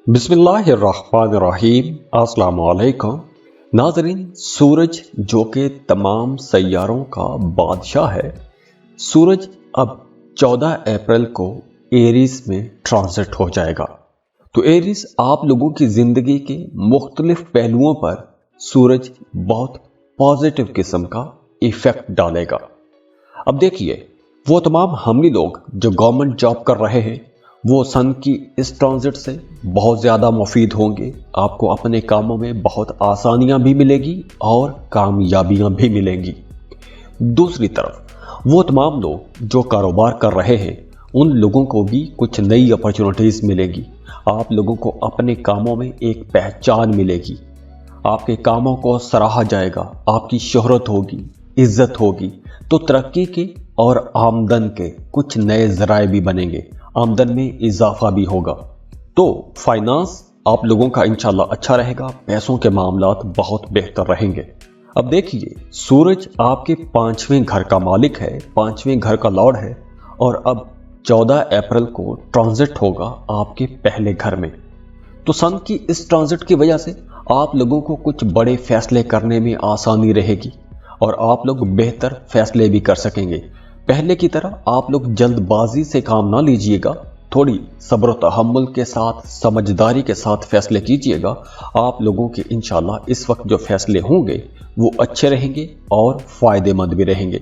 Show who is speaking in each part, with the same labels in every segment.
Speaker 1: बिस्मिल्लाहिर्रहमानिर्रहीम। अस्सलाम वालेकुम नाज़रीन। सूरज जो कि तमाम सैयारों का बादशाह है, सूरज अब 14 अप्रैल को एरीज में ट्रांजिट हो जाएगा। तो एरीज आप लोगों की ज़िंदगी के मुख्तलिफ पहलुओं पर सूरज बहुत पॉजिटिव किस्म का इफ़ेक्ट डालेगा। अब देखिए, वो तमाम हमली लोग जो गवर्नमेंट जॉब कर रहे हैं वो सन की इस ट्रांजिट से बहुत ज़्यादा मुफीद होंगे। आपको अपने कामों में बहुत आसानियां भी मिलेगी और कामयाबियां भी मिलेंगी। दूसरी तरफ वो तमाम लोग जो कारोबार कर रहे हैं उन लोगों को भी कुछ नई अपॉर्चुनिटीज़ मिलेगी। आप लोगों को अपने कामों में एक पहचान मिलेगी, आपके कामों को सराहा जाएगा, आपकी शोहरत होगी, इज्जत होगी। तो तरक्की के और आमदन के कुछ नए ज़राए भी बनेंगे, आमदन में इजाफा भी होगा। तो फाइनेंस आप लोगों का इंशाल्लाह अच्छा रहेगा, पैसों के मामलात बहुत बेहतर रहेंगे। अब देखिए, सूरज आपके 5वें घर का मालिक है, 5वें घर का लॉर्ड है और अब 14 अप्रैल को ट्रांजिट होगा आपके पहले घर में। तो सन की इस ट्रांजिट की वजह से आप लोगों को कुछ बड़े फैसले करने में आसानी रहेगी और आप लोग बेहतर फैसले भी कर सकेंगे। पहले की तरह आप लोग जल्दबाजी से काम ना लीजिएगा, थोड़ी सब्र तहम्मुल के साथ, समझदारी के साथ फैसले कीजिएगा। आप लोगों के इंशाल्लाह इस वक्त जो फैसले होंगे वो अच्छे रहेंगे और फ़ायदेमंद भी रहेंगे।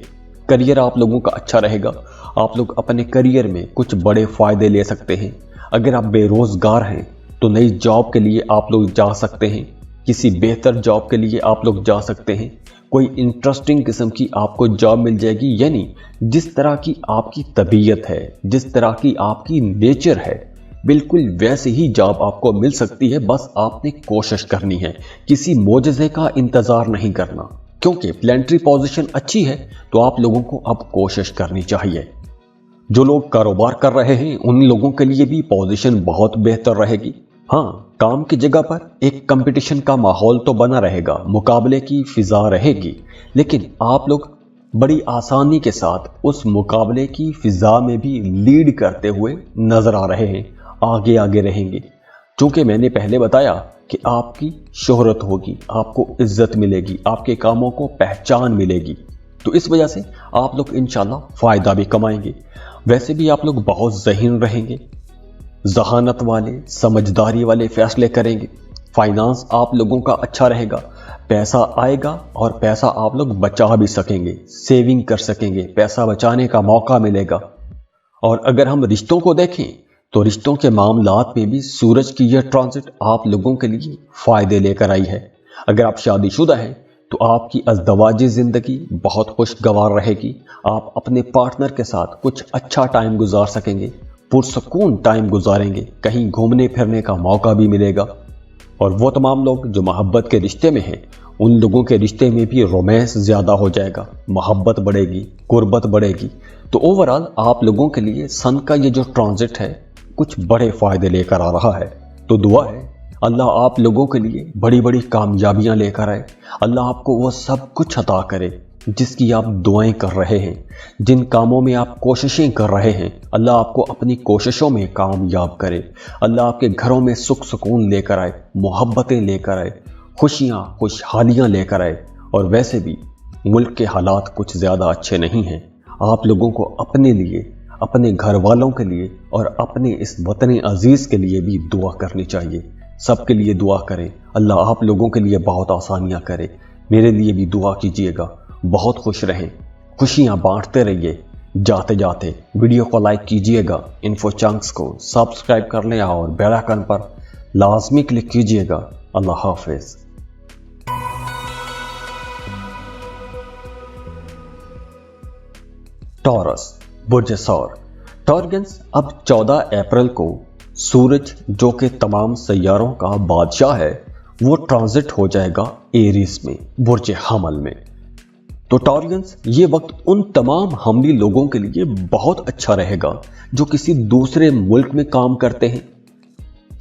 Speaker 1: करियर आप लोगों का अच्छा रहेगा, आप लोग अपने करियर में कुछ बड़े फ़ायदे ले सकते हैं। अगर आप बेरोज़गार हैं तो नई जॉब के लिए आप लोग जा सकते हैं, किसी बेहतर जॉब के लिए आप लोग जा सकते हैं। कोई इंटरेस्टिंग किस्म की आपको जॉब मिल जाएगी, यानी जिस तरह की आपकी तबीयत है, जिस तरह की आपकी नेचर है, बिल्कुल वैसे ही जॉब आपको मिल सकती है। बस आपने कोशिश करनी है, किसी मोजज़े का इंतज़ार नहीं करना। क्योंकि प्लेनेटरी पोजीशन अच्छी है तो आप लोगों को अब कोशिश करनी चाहिए। जो लोग कारोबार कर रहे हैं उन लोगों के लिए भी पोजीशन बहुत बेहतर रहेगी। हाँ, काम की जगह पर एक कंपटीशन का माहौल तो बना रहेगा, मुकाबले की फिजा रहेगी, लेकिन आप लोग बड़ी आसानी के साथ उस मुकाबले की फिजा में भी लीड करते हुए नजर आ रहे हैं, आगे आगे रहेंगे। चूंकि मैंने पहले बताया कि आपकी शोहरत होगी, आपको इज्जत मिलेगी, आपके कामों को पहचान मिलेगी, तो इस वजह से आप लोग इंशाल्लाह फायदा भी कमाएंगे। वैसे भी आप लोग बहुत ज़हीन रहेंगे, जहानत वाले, समझदारी वाले फैसले करेंगे। फाइनेंस आप लोगों का अच्छा रहेगा, पैसा आएगा और पैसा आप लोग बचा भी सकेंगे, सेविंग कर सकेंगे, पैसा बचाने का मौका मिलेगा। और अगर हम रिश्तों को देखें तो रिश्तों के मामलात में भी सूरज की यह ट्रांजिट आप लोगों के लिए फ़ायदे लेकर आई है। अगर आप शादीशुदा हैं तो आपकी अज़दवाजी ज़िंदगी बहुत खुशगवार रहेगी। आप अपने पार्टनर के साथ कुछ अच्छा टाइम गुजार सकेंगे, पुरसकून टाइम गुजारेंगे, कहीं घूमने फिरने का मौका भी मिलेगा। और वो तमाम लोग जो मोहब्बत के रिश्ते में हैं उन लोगों के रिश्ते में भी रोमांस ज़्यादा हो जाएगा, मोहब्बत बढ़ेगी, कुर्बत बढ़ेगी। तो ओवरऑल आप लोगों के लिए सन का ये जो ट्रांजिट है कुछ बड़े फ़ायदे लेकर आ रहा है। तो दुआ है अल्लाह आप लोगों के लिए बड़ी बड़ी कामयाबियां लेकर आए। अल्लाह आपको वो सब कुछ अता करे जिसकी आप दुआएं कर रहे हैं, जिन कामों में आप कोशिशें कर रहे हैं, अल्लाह आपको अपनी कोशिशों में कामयाब करे। अल्लाह आपके घरों में सुख सुकून लेकर आए, मोहब्बतें लेकर आए, खुशियाँ खुशहालियाँ लेकर आए। और वैसे भी मुल्क के हालात कुछ ज़्यादा अच्छे नहीं हैं। आप लोगों को अपने लिए, अपने घर वालों के लिए और अपने इस वतन अजीज़ के लिए भी दुआ करनी चाहिए। सबके लिए दुआ करें, अल्लाह आप लोगों के लिए बहुत आसानियाँ करे। मेरे लिए भी दुआ कीजिएगा। बहुत खुश रहें, खुशियाँ बांटते रहिए। जाते जाते वीडियो को लाइक कीजिएगा, इन्फो चंक्स को सब्सक्राइब कर लें और बेल आइकन पर लाजमी क्लिक कीजिएगा। अल्लाह हाफिज़। टॉरस, बुर्ज सौर। टॉरगन्स अब 14 अप्रैल को सूरज जो कि तमाम सैयारों का बादशाह है वो ट्रांजिट हो जाएगा एरीज में, बुर्ज हमल में। तो टॉरियंस, ये वक्त उन तमाम हमली लोगों के लिए बहुत अच्छा रहेगा जो किसी दूसरे मुल्क में काम करते हैं,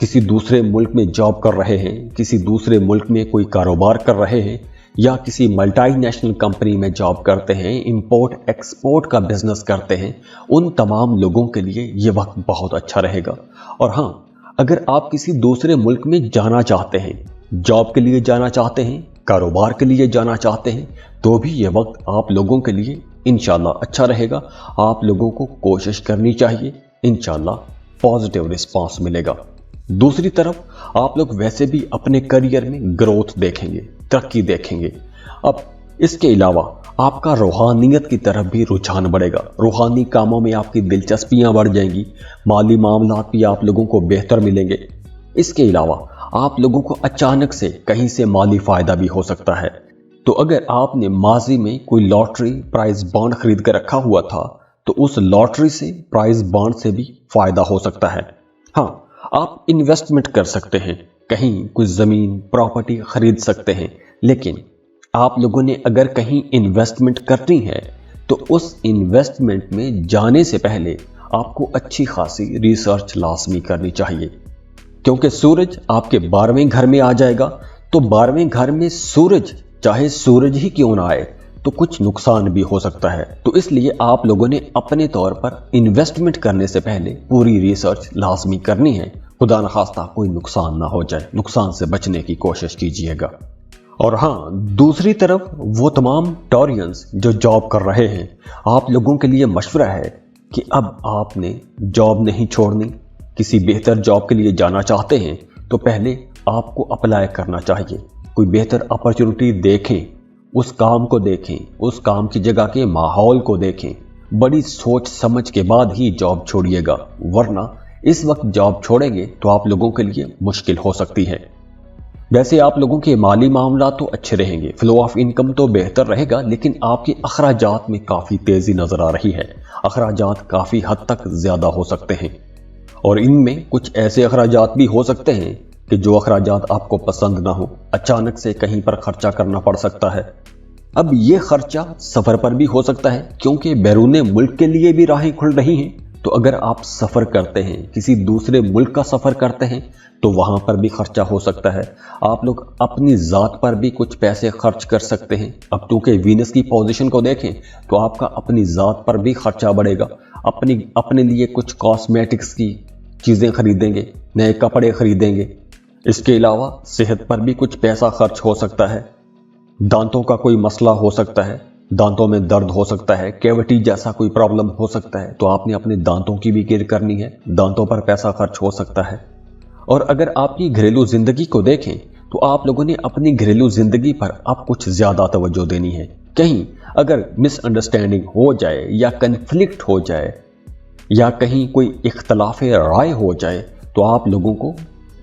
Speaker 1: किसी दूसरे मुल्क में जॉब कर रहे हैं, किसी दूसरे मुल्क में कोई कारोबार कर रहे हैं या किसी मल्टीनेशनल कंपनी में जॉब करते हैं, इंपोर्ट एक्सपोर्ट का बिजनेस करते हैं। उन तमाम लोगों के लिए ये वक्त बहुत अच्छा रहेगा। और हाँ, अगर आप किसी दूसरे मुल्क में जाना चाहते हैं, जॉब के लिए जाना चाहते हैं, कारोबार के लिए जाना चाहते हैं, तो भी ये वक्त आप लोगों के लिए इंशाल्लाह अच्छा रहेगा। आप लोगों को कोशिश करनी चाहिए, इंशाल्लाह पॉजिटिव रिस्पांस मिलेगा। दूसरी तरफ आप लोग वैसे भी अपने करियर में ग्रोथ देखेंगे, तरक्की देखेंगे। अब इसके अलावा आपका रूहानियत की तरफ भी रुझान बढ़ेगा, रूहानी कामों में आपकी दिलचस्पियां बढ़ जाएंगी, माली मामलात भी आप लोगों को बेहतर मिलेंगे। इसके अलावा आप लोगों को अचानक से कहीं से माली फायदा भी हो सकता है। तो अगर आपने माजी में कोई लॉटरी प्राइज बॉन्ड खरीद कर रखा हुआ था, तो उस लॉटरी से प्राइज बॉन्ड से भी फायदा हो सकता है। हाँ, आप इन्वेस्टमेंट कर सकते हैं, कहीं कुछ जमीन प्रॉपर्टी खरीद सकते हैं, लेकिन आप लोगों ने अगर कहीं इन्वेस्टमेंट करनी है तो उस इन्वेस्टमेंट में जाने से पहले आपको अच्छी खासी रिसर्च लाजमी करनी चाहिए, क्योंकि सूरज आपके 12वें घर में आ जाएगा। तो 12वें घर में सूरज, चाहे सूरज ही क्यों ना आए, तो कुछ नुकसान भी हो सकता है। तो इसलिए आप लोगों ने अपने तौर पर इन्वेस्टमेंट करने से पहले पूरी रिसर्च लाजमी करनी है। खुदा न खास्ता कोई नुकसान ना हो जाए, नुकसान से बचने की कोशिश कीजिएगा। और हाँ, दूसरी तरफ वो तमाम टॉरियंस जो जॉब कर रहे हैं, आप लोगों के लिए मशवरा है कि अब आपने जॉब नहीं छोड़नी। किसी बेहतर जॉब के लिए जाना चाहते हैं तो पहले आपको अप्लाई करना चाहिए। कोई बेहतर अपॉर्चुनिटी देखें, उस काम को देखें, उस काम की जगह के माहौल को देखें। बड़ी सोच समझ के बाद ही जॉब छोड़िएगा, वरना इस वक्त जॉब छोड़ेंगे तो आप लोगों के लिए मुश्किल हो सकती है। वैसे आप लोगों के माली मामला तो अच्छे रहेंगे, फ्लो ऑफ इनकम तो बेहतर रहेगा, लेकिन आपके अखराजात में काफ़ी तेज़ी नज़र आ रही है। अखराजात काफ़ी हद तक ज़्यादा हो सकते हैं, और इनमें कुछ ऐसे अखराजात भी हो सकते हैं कि जो अखराजात आपको पसंद ना हो। अचानक से कहीं पर खर्चा करना पड़ सकता है। अब ये खर्चा सफ़र पर भी हो सकता है, क्योंकि बैरूने मुल्क के लिए भी राहें खुल रही हैं। तो अगर आप सफ़र करते हैं, किसी दूसरे मुल्क का सफ़र करते हैं, तो वहाँ पर भी खर्चा हो सकता है। आप लोग अपनी ज़ात पर भी कुछ पैसे खर्च कर सकते हैं। अब क्योंकि वीनस की पोजीशन को देखें तो आपका अपनी ज़ात पर भी खर्चा बढ़ेगा। अपने लिए कुछ कॉस्मेटिक्स की चीज़ें खरीदेंगे, नए कपड़े खरीदेंगे। इसके अलावा सेहत पर भी कुछ पैसा खर्च हो सकता है। दांतों का कोई मसला हो सकता है, दांतों में दर्द हो सकता है, कैविटी जैसा कोई प्रॉब्लम हो सकता है, तो आपने अपने दांतों की भी केयर करनी है। दांतों पर पैसा खर्च हो सकता है। और अगर आपकी घरेलू जिंदगी को देखें तो आप लोगों ने अपनी घरेलू जिंदगी पर अब कुछ ज्यादा तवज्जो देनी है। कहीं अगर मिसअंडरस्टैंडिंग हो जाए या कन्फ्लिक्ट हो जाए या कहीं कोई इख्तलाफ राय हो जाए, तो आप लोगों को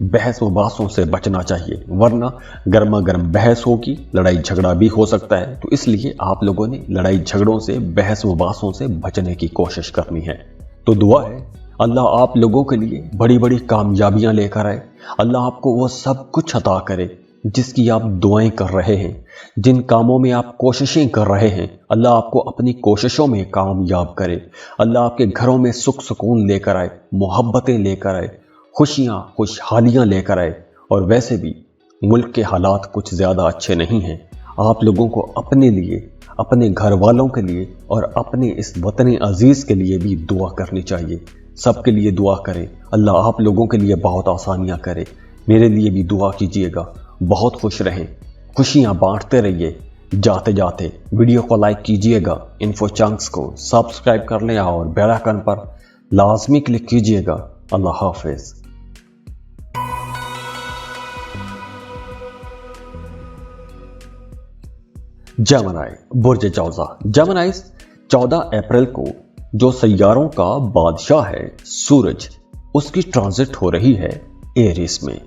Speaker 1: बहस व बासों से बचना चाहिए, वरना गर्मा गर्म बहस होगी, लड़ाई झगड़ा भी हो सकता है। तो इसलिए आप लोगों ने लड़ाई झगड़ों से, बहस व बासों से बचने की कोशिश करनी है। तो दुआ है अल्लाह आप लोगों के लिए बड़ी बड़ी कामयाबियां लेकर आए। अल्लाह आपको वो सब कुछ अता करे जिसकी आप दुआएं कर रहे हैं, जिन कामों में आप कोशिशें कर रहे हैं। अल्लाह आपको अपनी कोशिशों में कामयाब करे। अल्लाह आपके घरों में सुख सुकून लेकर आए, मोहब्बतें लेकर आए, खुशियां खुशहालियां लेकर आए। और वैसे भी मुल्क के हालात कुछ ज़्यादा अच्छे नहीं हैं। आप लोगों को अपने लिए, अपने घर वालों के लिए और अपने इस वतन अजीज़ के लिए भी दुआ करनी चाहिए। सबके लिए दुआ करें, अल्लाह आप लोगों के लिए बहुत आसानियां करे। मेरे लिए भी दुआ कीजिएगा। बहुत खुश रहें, खुशियां बांटते रहिए। जाते जाते वीडियो को लाइक कीजिएगा, इन्फो चंक्स को सब्सक्राइब कर लें और बेल आइकन पर लाजमी क्लिक कीजिएगा। अल्लाह हाफिज़। जेमिनी, बुर्ज जौज़ा। जेमिनीज़ 14 अप्रैल को जो सैयारों का बादशाह है सूरज, उसकी ट्रांजिट हो रही है एरिस में।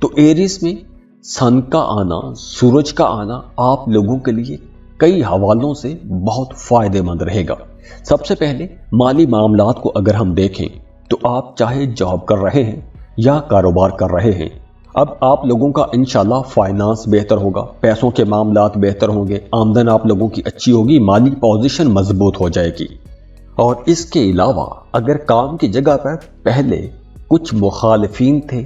Speaker 1: तो एरिस में सन का आना, सूरज का आना आप लोगों के लिए कई हवालों से बहुत फायदेमंद रहेगा। सबसे पहले माली मामलात को अगर हम देखें तो आप चाहे जॉब कर रहे हैं या कारोबार कर रहे हैं, अब आप लोगों का इंशाल्लाह फाइनेंस बेहतर होगा, पैसों के मामलात बेहतर होंगे, आमदन आप लोगों की अच्छी होगी, माली पोजीशन मजबूत हो जाएगी। और इसके अलावा अगर काम की जगह पर पहले कुछ मुखालिफिन थे,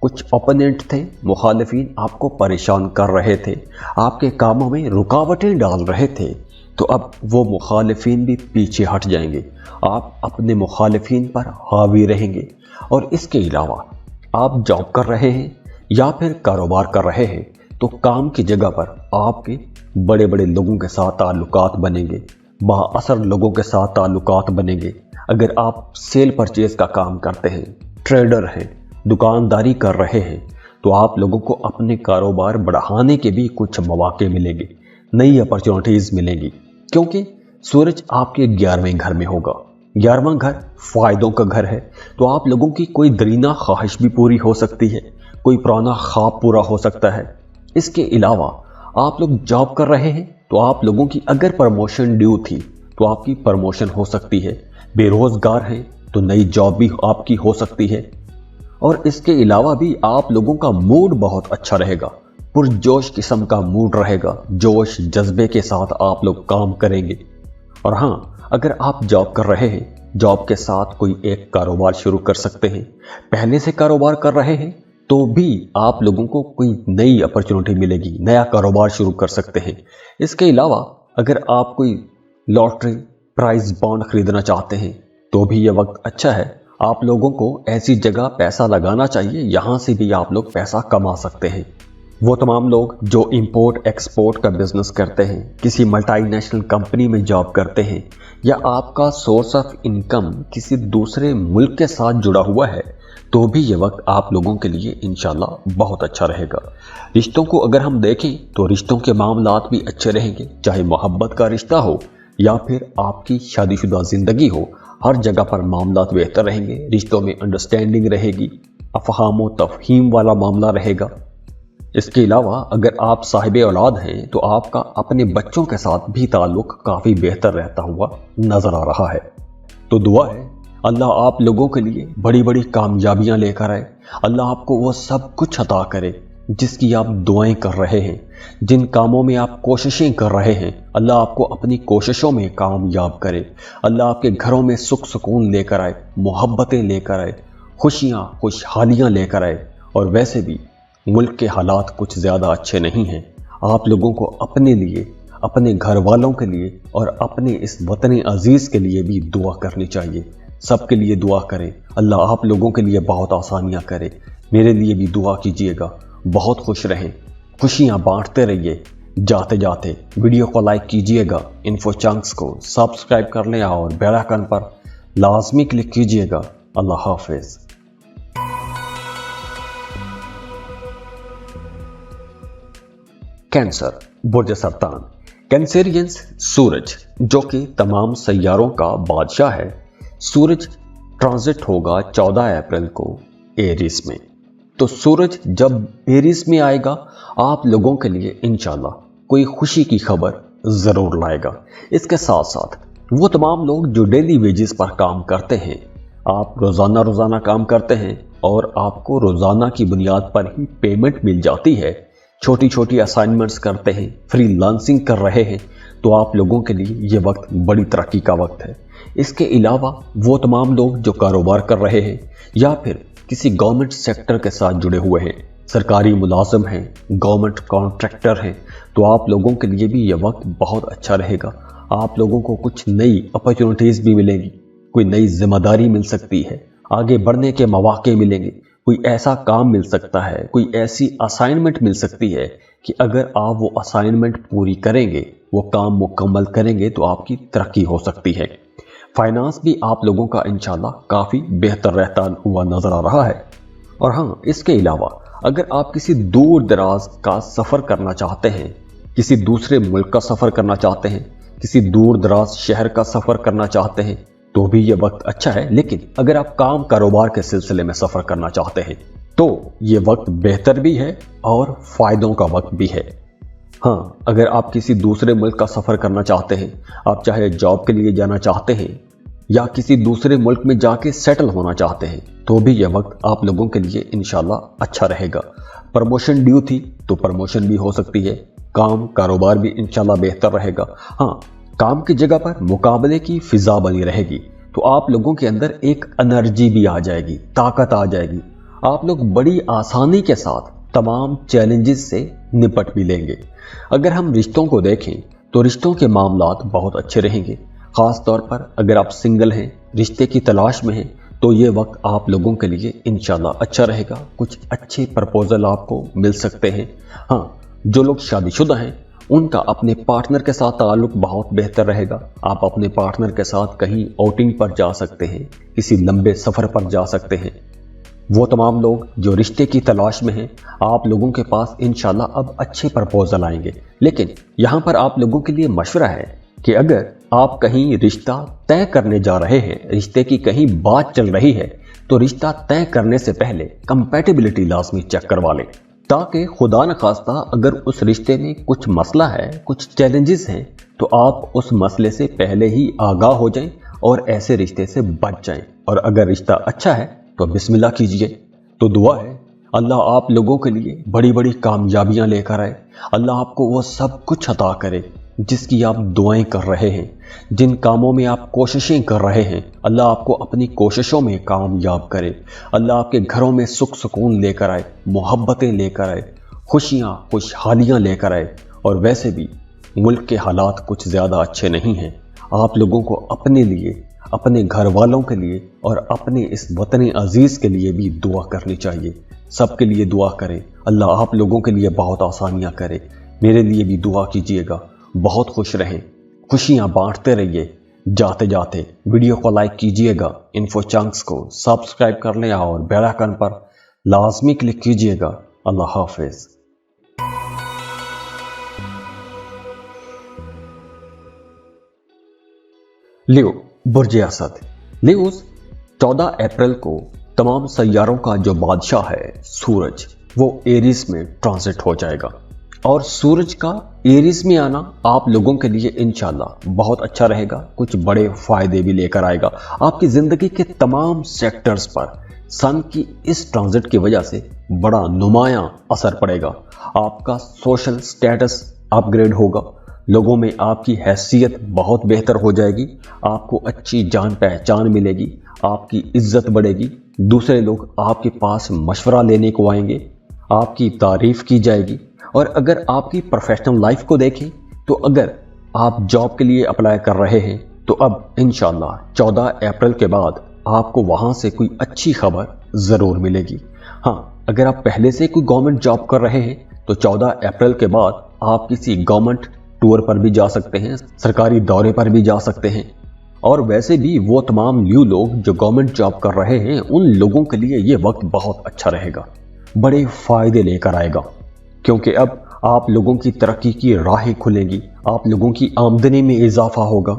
Speaker 1: कुछ ओपोनेंट थे, मुखालिफिन आपको परेशान कर रहे थे, आपके कामों में रुकावटें डाल रहे थे, तो अब वो मुखालिफिन भी पीछे हट जाएंगे। आप अपने मुखालिफिन पर हावी रहेंगे। और इसके अलावा आप जॉब कर रहे हैं या फिर कारोबार कर रहे हैं तो काम की जगह पर आपके बड़े बड़े लोगों के साथ ताल्लुकात बनेंगे, बाअसर लोगों के साथ ताल्लुकात बनेंगे। अगर आप सेल परचेज का काम करते हैं, ट्रेडर हैं, दुकानदारी कर रहे हैं तो आप लोगों को अपने कारोबार बढ़ाने के भी कुछ मौके मिलेंगे, नई अपॉर्चुनिटीज मिलेंगी, क्योंकि सूरज आपके 11वें घर में होगा। 11वां घर फायदों का घर है, तो आप लोगों की कोई दरीना ख्वाहिश भी पूरी हो सकती है, कोई पुराना ख्वाब पूरा हो सकता है। इसके अलावा आप लोग जॉब कर रहे हैं तो आप लोगों की अगर प्रमोशन ड्यू थी तो आपकी प्रमोशन हो सकती है। बेरोजगार हैं तो नई जॉब भी आपकी हो सकती है। और इसके अलावा भी आप लोगों का मूड बहुत अच्छा रहेगा, पुरजोश किस्म का मूड रहेगा, जोश जज्बे के साथ आप लोग काम करेंगे। और हाँ, अगर आप जॉब कर रहे हैं, जॉब के साथ कोई एक कारोबार शुरू कर सकते हैं। पहले से कारोबार कर रहे हैं तो भी आप लोगों को कोई नई अपॉर्चुनिटी मिलेगी, नया कारोबार शुरू कर सकते हैं। इसके अलावा अगर आप कोई लॉटरी प्राइज बॉन्ड खरीदना चाहते हैं तो भी यह वक्त अच्छा है। आप लोगों को ऐसी जगह पैसा लगाना चाहिए, यहाँ से भी आप लोग पैसा कमा सकते हैं। वो तमाम लोग जो इंपोर्ट एक्सपोर्ट का बिजनेस करते हैं, किसी मल्टीनेशनल कंपनी में जॉब करते हैं, या आपका सोर्स ऑफ इनकम किसी दूसरे मुल्क के साथ जुड़ा हुआ है, तो भी ये वक्त आप लोगों के लिए इंशाल्लाह बहुत अच्छा रहेगा। रिश्तों को अगर हम देखें तो रिश्तों के मामलात भी अच्छे रहेंगे, चाहे मोहब्बत का रिश्ता हो या फिर आपकी शादीशुदा जिंदगी हो, हर जगह पर मामलात बेहतर रहेंगे। रिश्तों में अंडरस्टैंडिंग रहेगी, अफहाम व तफहीम वाला मामला रहेगा। इसके अलावा अगर आप साहिब औलाद हैं तो आपका अपने बच्चों के साथ भी ताल्लुक काफ़ी बेहतर रहता हुआ नजर आ रहा है। तो दुआ है अल्लाह आप लोगों के लिए बड़ी बड़ी कामयाबियां लेकर आए। अल्लाह आपको वो सब कुछ अता करे जिसकी आप दुआएं कर रहे हैं, जिन कामों में आप कोशिशें कर रहे हैं, अल्लाह आपको अपनी कोशिशों में कामयाब करे। अल्लाह आपके घरों में सुख सुकून लेकर आए, मोहब्बतें लेकर आए, खुशियाँ खुशहालियाँ लेकर आए। और वैसे भी मुल्क के हालात कुछ ज़्यादा अच्छे नहीं हैं। आप लोगों को अपने लिए, अपने घर वालों के लिए और अपने इस वतन अजीज़ के लिए भी दुआ करनी चाहिए। सबके लिए दुआ करें, अल्लाह आप लोगों के लिए बहुत आसानियाँ करे। मेरे लिए भी दुआ कीजिएगा। बहुत खुश रहें, खुशियाँ बांटते रहिए। जाते जाते वीडियो को लाइक कीजिएगा, इन्फो चंक्स को सब्सक्राइब कर लें और बेल आइकन पर लाजमी क्लिक कीजिएगा। अल्लाह हाफिज़। कैंसर, बुर्ज सरतान। कैंसेरियंस सूरज जो कि तमाम सैयारों का बादशाह है, सूरज ट्रांजिट होगा 14 अप्रैल को एरीज में। तो सूरज जब एरीज में आएगा आप लोगों के लिए इंशाल्लाह कोई खुशी की खबर ज़रूर लाएगा। इसके साथ साथ वो तमाम लोग जो डेली वेजेस पर काम करते हैं, आप रोज़ाना काम करते हैं और आपको रोज़ाना की बुनियाद पर ही पेमेंट मिल जाती है, छोटी छोटी असाइनमेंट्स करते हैं, फ्रीलांसिंग कर रहे हैं, तो आप लोगों के लिए ये वक्त बड़ी तरक्की का वक्त है। इसके अलावा वो तमाम लोग जो कारोबार कर रहे हैं या फिर किसी गवर्नमेंट सेक्टर के साथ जुड़े हुए हैं, सरकारी मुलाजिम हैं, गवर्नमेंट कॉन्ट्रैक्टर हैं, तो आप लोगों के लिए भी यह वक्त बहुत अच्छा रहेगा। आप लोगों को कुछ नई अपॉर्चुनिटीज़ भी मिलेंगी, कोई नई जिम्मेदारी मिल सकती है, आगे बढ़ने के मौके मिलेंगे, कोई ऐसा काम मिल सकता है, कोई ऐसी असाइनमेंट मिल सकती है कि अगर आप वो असाइनमेंट पूरी करेंगे, वो काम मुकम्मल करेंगे तो आपकी तरक्की हो सकती है। फाइनेंस भी आप लोगों का इंशाल्लाह काफ़ी बेहतर रहता हुआ नज़र आ रहा है। और हाँ, इसके अलावा अगर आप किसी दूर दराज का सफ़र करना चाहते हैं, किसी दूसरे मुल्क का सफ़र करना चाहते हैं, किसी दूर दराज शहर का सफ़र करना चाहते हैं, तो भी ये वक्त अच्छा है। लेकिन अगर आप काम कारोबार के सिलसिले में सफ़र करना चाहते हैं तो ये वक्त बेहतर भी है और फ़ायदों का वक्त भी है। हाँ, अगर आप किसी दूसरे मुल्क का सफ़र करना चाहते हैं, आप चाहे जॉब के लिए जाना चाहते हैं या किसी दूसरे मुल्क में जाके सेटल होना चाहते हैं, तो भी यह वक्त आप लोगों के लिए इंशाल्लाह अच्छा रहेगा। प्रमोशन ड्यू थी तो प्रमोशन भी हो सकती है, काम कारोबार भी इंशाल्लाह बेहतर रहेगा। हाँ, काम की जगह पर मुकाबले की फिजा बनी रहेगी, तो आप लोगों के अंदर एक एनर्जी भी आ जाएगी, ताकत आ जाएगी। आप लोग बड़ी आसानी के साथ तमाम चैलेंजेस से निपट भी लेंगे। अगर हम रिश्तों को देखें तो रिश्तों के मामलात बहुत अच्छे रहेंगे। ख़ास तौर पर अगर आप सिंगल हैं, रिश्ते की तलाश में हैं, तो ये वक्त आप लोगों के लिए इंशाल्लाह अच्छा रहेगा। कुछ अच्छे प्रपोजल आपको मिल सकते हैं। हाँ, जो लोग शादीशुदा हैं उनका अपने पार्टनर के साथ ताल्लुक बहुत बेहतर रहेगा। आप अपने पार्टनर के साथ कहीं आउटिंग पर जा सकते हैं, किसी लंबे सफ़र पर जा सकते हैं। वो तमाम लोग जो रिश्ते की तलाश में हैं, आप लोगों के पास इंशाल्लाह अब अच्छे प्रपोजल आएंगे। लेकिन यहाँ पर आप लोगों के लिए मशवरा है कि अगर आप कहीं रिश्ता तय करने जा रहे हैं, रिश्ते की कहीं बात चल रही है, तो रिश्ता तय करने से पहले कंपैटिबिलिटी लाजमी चेक करवा लें, ताकि खुदा न खास्ता अगर उस रिश्ते में कुछ मसला है, कुछ चैलेंजेस हैं, तो आप उस मसले से पहले ही आगाह हो जाएं और ऐसे रिश्ते से बच जाएं। और अगर रिश्ता अच्छा है तो बिस्मिल्लाह कीजिए। तो दुआ है अल्लाह आप लोगों के लिए बड़ी बड़ी कामयाबियां लेकर आए। अल्लाह आपको वो सब कुछ अता करे जिसकी आप दुआएं कर रहे हैं, जिन कामों में आप कोशिशें कर रहे हैं, अल्लाह आपको अपनी कोशिशों में कामयाब करे। अल्लाह आपके घरों में सुख सुकून लेकर आए, मोहब्बतें लेकर आए, खुशियाँ खुशहालियाँ लेकर आए। और वैसे भी मुल्क के हालात कुछ ज़्यादा अच्छे नहीं हैं। आप लोगों को अपने लिए, अपने घर वालों के लिए और अपने इस वतन अजीज़ के लिए भी दुआ करनी चाहिए। सबके लिए दुआ करें, अल्लाह आप लोगों के लिए बहुत आसानियाँ करे। मेरे लिए भी दुआ कीजिएगा। बहुत खुश रहें, खुशियाँ बांटते रहिए। जाते जाते वीडियो को लाइक कीजिएगा, इन्फो चंक्स को सब्सक्राइब कर लें और बेल आइकन पर लाजमी क्लिक कीजिएगा। अल्लाह हाफिज़। लियो बुर्ज असद। लियोस 14 अप्रैल को तमाम सैयारों का जो बादशाह है सूरज, वो एरीज में ट्रांजिट हो जाएगा। और सूरज का एरीज में आना आप लोगों के लिए इंशाल्लाह बहुत अच्छा रहेगा। कुछ बड़े फायदे भी लेकर आएगा। आपकी जिंदगी के तमाम सेक्टर्स पर सन की इस ट्रांजिट की वजह से बड़ा नुमायां असर पड़ेगा। आपका सोशल स्टेटस अपग्रेड होगा, लोगों में आपकी हैसियत बहुत बेहतर हो जाएगी, आपको अच्छी जान पहचान मिलेगी, आपकी इज्जत बढ़ेगी, दूसरे लोग आपके पास मशवरा लेने को आएंगे, आपकी तारीफ की जाएगी। और अगर आपकी प्रोफेशनल लाइफ को देखें तो अगर आप जॉब के लिए अप्लाई कर रहे हैं तो अब इंशाल्लाह 14 अप्रैल के बाद आपको वहां से कोई अच्छी खबर ज़रूर मिलेगी। हाँ, अगर आप पहले से कोई गवर्नमेंट जॉब कर रहे हैं तो 14 अप्रैल के बाद आप किसी गवर्नमेंट टूर पर भी जा सकते हैं, सरकारी दौरे पर भी जा सकते हैं। और वैसे भी वो तमाम न्यू लोग जो गवर्नमेंट जॉब कर रहे हैं उन लोगों के लिए ये वक्त बहुत अच्छा रहेगा, बड़े फायदे लेकर आएगा। क्योंकि अब आप लोगों की तरक्की की राहें खुलेंगी, आप लोगों की आमदनी में इजाफा होगा,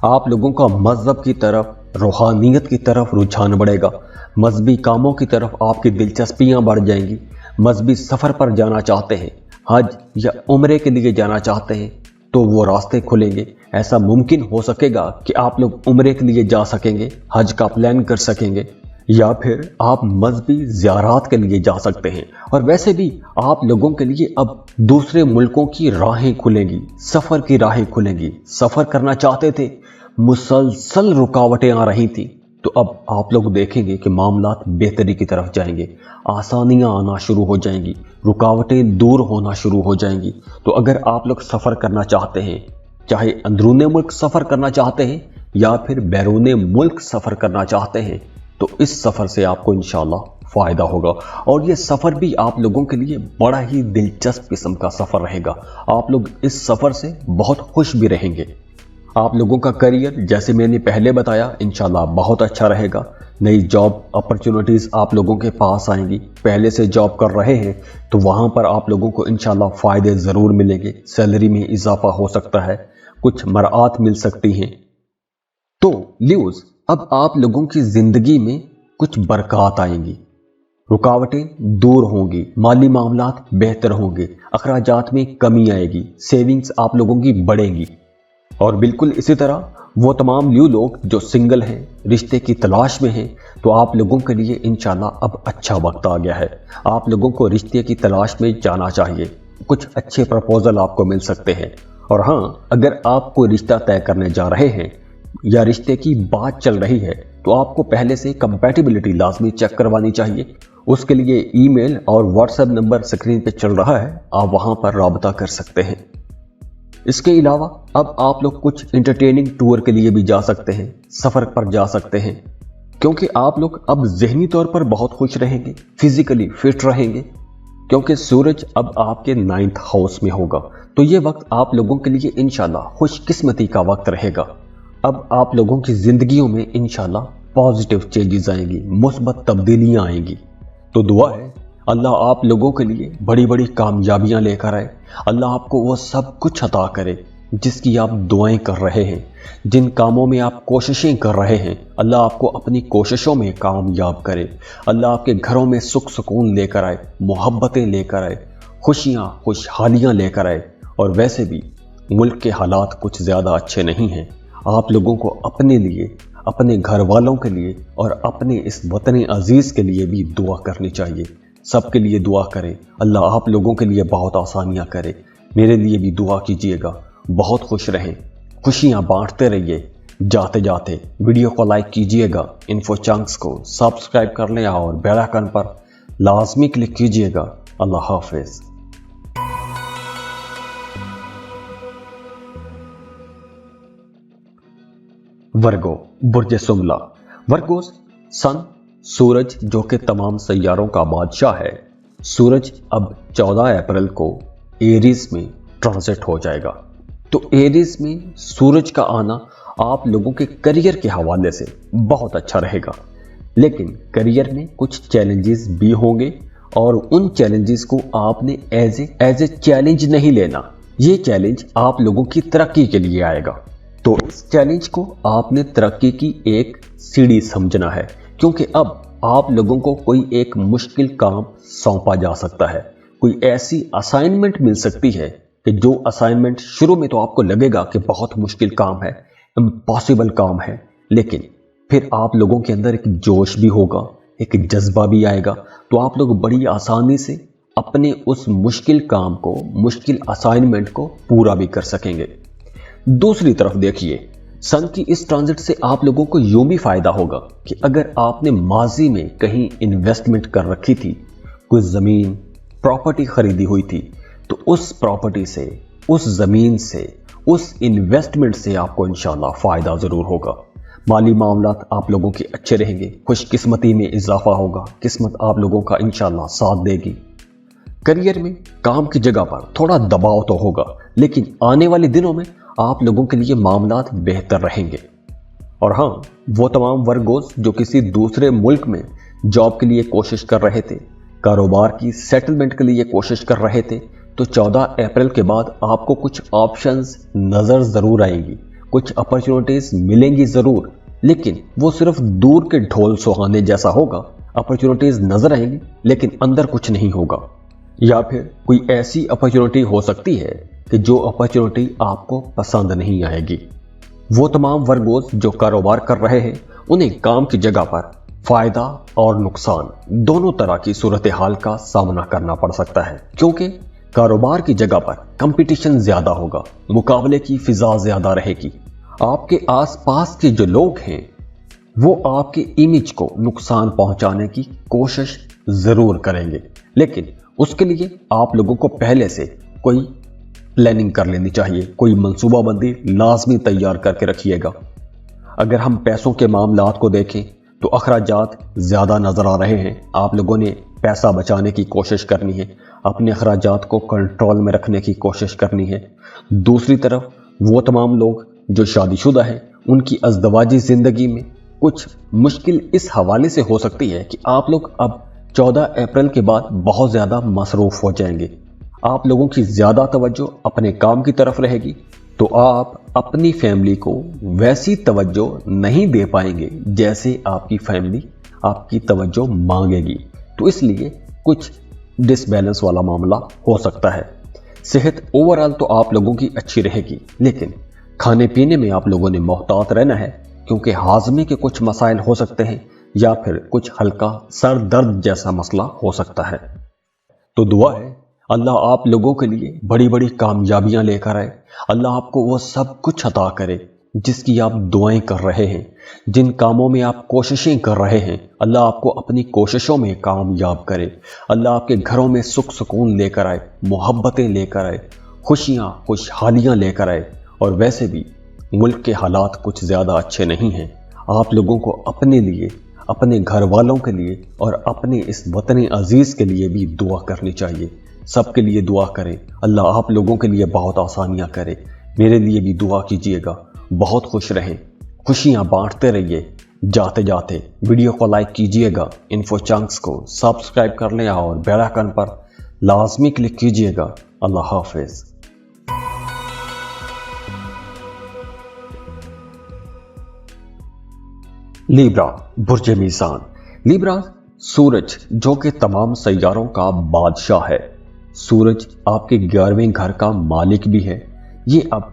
Speaker 1: आप लोगों का मजहब की तरफ, रूहानियत की तरफ रुझान बढ़ेगा, मजहबी कामों की तरफ आपकी दिलचस्पियां बढ़ जाएंगी। मजहबी सफ़र पर जाना चाहते हैं, हज या उम्रे के लिए जाना चाहते हैं तो वो रास्ते खुलेंगे। ऐसा मुमकिन हो सकेगा कि आप लोग उम्रे के लिए जा सकेंगे, हज का प्लान कर सकेंगे, या फिर आप मजहबी ज़ियारात के लिए जा सकते हैं। और वैसे भी आप लोगों के लिए अब दूसरे मुल्कों की राहें खुलेंगी, सफ़र की राहें खुलेंगी। सफ़र करना चाहते थे, मुसलसल रुकावटें आ रही थी, तो अब आप लोग देखेंगे कि मामलात बेहतरी की तरफ जाएंगे, आसानियां आना शुरू हो जाएंगी, रुकावटें दूर होना शुरू हो जाएंगी। तो अगर आप लोग सफ़र करना चाहते हैं, चाहे अंदरूने मुल्क सफ़र करना चाहते हैं या फिर बैरूने मुल्क सफ़र करना चाहते हैं, तो इस सफ़र से आपको इंशाल्लाह फ़ायदा होगा। और ये सफ़र भी आप लोगों के लिए बड़ा ही दिलचस्प किस्म का सफ़र रहेगा। आप लोग इस सफ़र से बहुत खुश भी रहेंगे। आप लोगों का करियर, जैसे मैंने पहले बताया, इंशाल्लाह बहुत अच्छा रहेगा। नई जॉब अपॉर्चुनिटीज़ आप लोगों के पास आएंगी। पहले से जॉब कर रहे हैं तो वहाँ पर आप लोगों को इंशाल्लाह फ़ायदे ज़रूर मिलेंगे। सैलरी में इजाफा हो सकता है, कुछ मराआत मिल सकती हैं। तो लियोस, अब आप लोगों की ज़िंदगी में कुछ बरकत आएंगी, रुकावटें दूर होंगी, माली मामलात बेहतर होंगे, अखराजात में कमी आएगी, सेविंग्स आप लोगों की बढ़ेंगी। और बिल्कुल इसी तरह वो तमाम न्यू लोग जो सिंगल हैं, रिश्ते की तलाश में हैं, तो आप लोगों के लिए इंशाल्लाह अब अच्छा वक्त आ गया है। आप लोगों को रिश्ते की तलाश में जाना चाहिए, कुछ अच्छे प्रपोजल आपको मिल सकते हैं। और हाँ, अगर आप कोई रिश्ता तय करने जा रहे हैं या रिश्ते की बात चल रही है तो आपको पहले से कंपैटिबिलिटी लाजमी चेक करवानी चाहिए। उसके लिए ईमेल और व्हाट्सएप नंबर स्क्रीन पे चल रहा है, आप वहां पर राबता कर सकते हैं। इसके अलावा अब आप लोग कुछ इंटरटेनिंग टूर के लिए भी जा सकते हैं, सफ़र पर जा सकते हैं, क्योंकि आप लोग अब ज़हनी तौर पर बहुत खुश रहेंगे, फिजिकली फिट रहेंगे, क्योंकि सूरज अब आपके 9th हाउस में होगा। तो ये वक्त आप लोगों के लिए इंशाल्लाह खुशकिस्मती का वक्त रहेगा। अब आप लोगों की जिंदगियों में इंशाल्लाह पॉजिटिव चेंजेस आएंगी, मुस्बत तब्दीलियां आएंगी। तो दुआ है अल्लाह आप लोगों के लिए बड़ी बड़ी कामयाबियां लेकर आए। अल्लाह आपको वो सब कुछ अता करे जिसकी आप दुआएं कर रहे हैं, जिन कामों में आप कोशिशें कर रहे हैं, अल्लाह आपको अपनी कोशिशों में कामयाब करे। अल्लाह आपके घरों में सुख सुकून लेकर आए, मोहब्बतें लेकर आए, खुशियां खुशहालियां लेकर आए। और वैसे भी मुल्क के हालात कुछ ज़्यादा अच्छे नहीं हैं। आप लोगों को अपने लिए, अपने घर वालों के लिए और अपने इस वतन अजीज़ के लिए भी दुआ करनी चाहिए। सबके लिए दुआ करें, अल्लाह आप लोगों के लिए बहुत आसानियां करे। मेरे लिए भी दुआ कीजिएगा। बहुत खुश रहें, खुशियां बांटते रहिए। जाते जाते वीडियो को लाइक कीजिएगा, इन्फो चंक्स को सब्सक्राइब कर लें और बेल आइकन पर लाजमी क्लिक कीजिएगा। अल्लाह हाफिज़। वर्गो, बुर्ज सुमला। वर्गोस सन, सूरज जो कि तमाम सैयारों का बादशाह है, सूरज अब 14 अप्रैल को एरीज में ट्रांजिट हो जाएगा। तो एरीज में सूरज का आना आप लोगों के करियर के हवाले से बहुत अच्छा रहेगा, लेकिन करियर में कुछ चैलेंजेस भी होंगे और उन चैलेंजेस को आपने एज ए चैलेंज नहीं लेना। ये चैलेंज आप लोगों की तरक्की के लिए आएगा। तो इस चैलेंज को आपने तरक्की की एक सीढ़ी समझना है, क्योंकि अब आप लोगों को कोई एक मुश्किल काम सौंपा जा सकता है। कोई ऐसी असाइनमेंट मिल सकती है कि जो असाइनमेंट शुरू में तो आपको लगेगा कि बहुत मुश्किल काम है, इम्पॉसिबल काम है, लेकिन फिर आप लोगों के अंदर एक जोश भी होगा, एक जज्बा भी आएगा। तो आप लोग बड़ी आसानी से अपने उस मुश्किल काम को, मुश्किल असाइनमेंट को पूरा भी कर सकेंगे। दूसरी तरफ देखिए, सन की इस ट्रांजिट से आप लोगों को यूं भी फायदा होगा कि अगर आपने माजी में कहीं इन्वेस्टमेंट कर रखी थी, कोई जमीन प्रॉपर्टी खरीदी हुई थी, तो उस प्रॉपर्टी से, उस जमीन से, उस इन्वेस्टमेंट से आपको इंशाल्लाह फायदा जरूर होगा। माली मामलात आप लोगों के अच्छे रहेंगे, खुशकिस्मती में इजाफा होगा, किस्मत आप लोगों का इंशाल्लाह साथ देगी। करियर में काम की जगह पर थोड़ा दबाव तो होगा, लेकिन आने वाले दिनों में आप लोगों के लिए मामलात बेहतर रहेंगे। और हाँ, वो तमाम वर्गोस जो किसी दूसरे मुल्क में जॉब के लिए कोशिश कर रहे थे, कारोबार की सेटलमेंट के लिए कोशिश कर रहे थे, तो 14 अप्रैल के बाद आपको कुछ ऑप्शंस नज़र ज़रूर आएंगी, कुछ अपॉर्चुनिटीज मिलेंगी ज़रूर, लेकिन वो सिर्फ दूर के ढोल सुहाने जैसा होगा। अपॉर्चुनिटीज नज़र आएंगी लेकिन अंदर कुछ नहीं होगा। या फिर कोई ऐसी अपॉर्चुनिटी हो सकती है कि जो अपॉर्चुनिटी आपको पसंद नहीं आएगी। वो तमाम वर्गोस जो कारोबार कर रहे हैं, उन्हें काम की जगह पर फायदा और नुकसान दोनों तरह की सूरत हाल का सामना करना पड़ सकता है, क्योंकि कारोबार की जगह पर कंपटीशन ज्यादा होगा, मुकाबले की फिजा ज्यादा रहेगी। आपके आसपास के जो लोग हैं वो आपके इमेज को नुकसान पहुंचाने की कोशिश जरूर करेंगे, लेकिन उसके लिए आप लोगों को पहले से कोई प्लानिंग कर लेनी चाहिए, कोई मंसूबाबंदी लाजमी तैयार करके रखिएगा। अगर हम पैसों के मामलात को देखें तो अखराजात ज़्यादा नज़र आ रहे हैं। आप लोगों ने पैसा बचाने की कोशिश करनी है, अपने अखराजात को कंट्रोल में रखने की कोशिश करनी है। दूसरी तरफ वो तमाम लोग जो शादीशुदा हैं, उनकी अज़दवाजी ज़िंदगी में कुछ मुश्किल इस हवाले से हो सकती है कि आप लोग अब 14 अप्रैल के बाद बहुत ज़्यादा मसरूफ़ हो जाएंगे। आप लोगों की ज़्यादा तवज्जो अपने काम की तरफ रहेगी, तो आप अपनी फैमिली को वैसी तवज्जो नहीं दे पाएंगे जैसे आपकी फैमिली आपकी तवज्जो मांगेगी। तो इसलिए कुछ डिसबैलेंस वाला मामला हो सकता है। सेहत ओवरऑल तो आप लोगों की अच्छी रहेगी, लेकिन खाने पीने में आप लोगों ने मोहतात रहना है, क्योंकि हाजमे के कुछ मसाइल हो सकते हैं या फिर कुछ हल्का सर दर्द जैसा मसला हो सकता है। तो दुआ है अल्लाह आप लोगों के लिए बड़ी बड़ी कामयाबियां लेकर आए। अल्लाह आपको वो सब कुछ अता करे जिसकी आप दुआएं कर रहे हैं, जिन कामों में आप कोशिशें कर रहे हैं, अल्लाह आपको अपनी कोशिशों में कामयाब करे। अल्लाह आपके घरों में सुख सुकून लेकर आए, मोहब्बतें लेकर आए, खुशियां खुशहालियां लेकर आए। और वैसे भी मुल्क के हालात कुछ ज़्यादा अच्छे नहीं हैं। आप लोगों को अपने लिए, अपने घर वालों के लिए और अपने इस वतन अजीज के लिए भी दुआ करनी चाहिए। सबके लिए दुआ करें, अल्लाह आप लोगों के लिए बहुत आसानियां करे। मेरे लिए भी दुआ कीजिएगा। बहुत खुश रहें, खुशियां बांटते रहिए। जाते जाते वीडियो को लाइक कीजिएगा, इन्फो चंक्स को सब्सक्राइब कर लें और बेल आइकन पर लाजमी क्लिक कीजिएगा। अल्लाह हाफिज। लिब्रा बुर्ज मीज़ान। लिब्रा सूरज जो कि तमाम सैयारों का बादशाह है। सूरज आपके 11वें घर का मालिक भी है। ये अब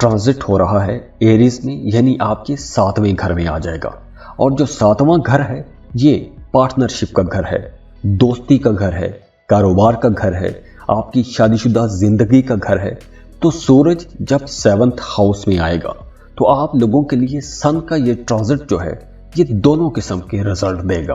Speaker 1: ट्रांजिट हो रहा है एरीज में, यानी आपके 7वें घर में आ जाएगा। और जो 7वां घर है ये पार्टनरशिप का घर है, दोस्ती का घर है, कारोबार का घर है, आपकी शादीशुदा जिंदगी का घर है। तो सूरज जब 7th हाउस में आएगा तो आप लोगों के लिए सन का ये ट्रांजिट जो है ये दोनों किस्म के रिजल्ट देगा।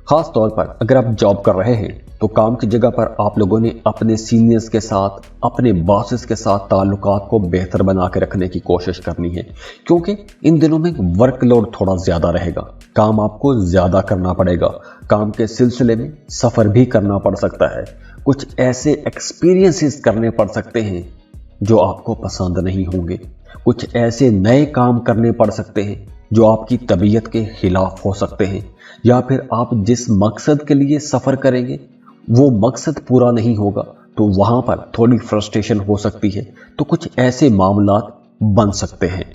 Speaker 1: खास तौर पर अगर आप जॉब कर रहे हैं तो काम की जगह पर आप लोगों ने अपने सीनियर्स के साथ, अपने बॉसेस के साथ ताल्लुकात को बेहतर बना के रखने की कोशिश करनी है, क्योंकि इन दिनों में वर्कलोड थोड़ा ज्यादा रहेगा, काम आपको ज्यादा करना पड़ेगा। काम के सिलसिले में सफर भी करना पड़ सकता है, कुछ ऐसे एक्सपीरियंसेस करने पड़ सकते हैं जो आपको पसंद नहीं होंगे, कुछ ऐसे नए काम करने पड़ सकते हैं जो आपकी तबीयत के खिलाफ हो सकते हैं, या फिर आप जिस मकसद के लिए सफ़र करेंगे वो मकसद पूरा नहीं होगा तो वहाँ पर थोड़ी फ्रस्ट्रेशन हो सकती है। तो कुछ ऐसे मामलात बन सकते हैं।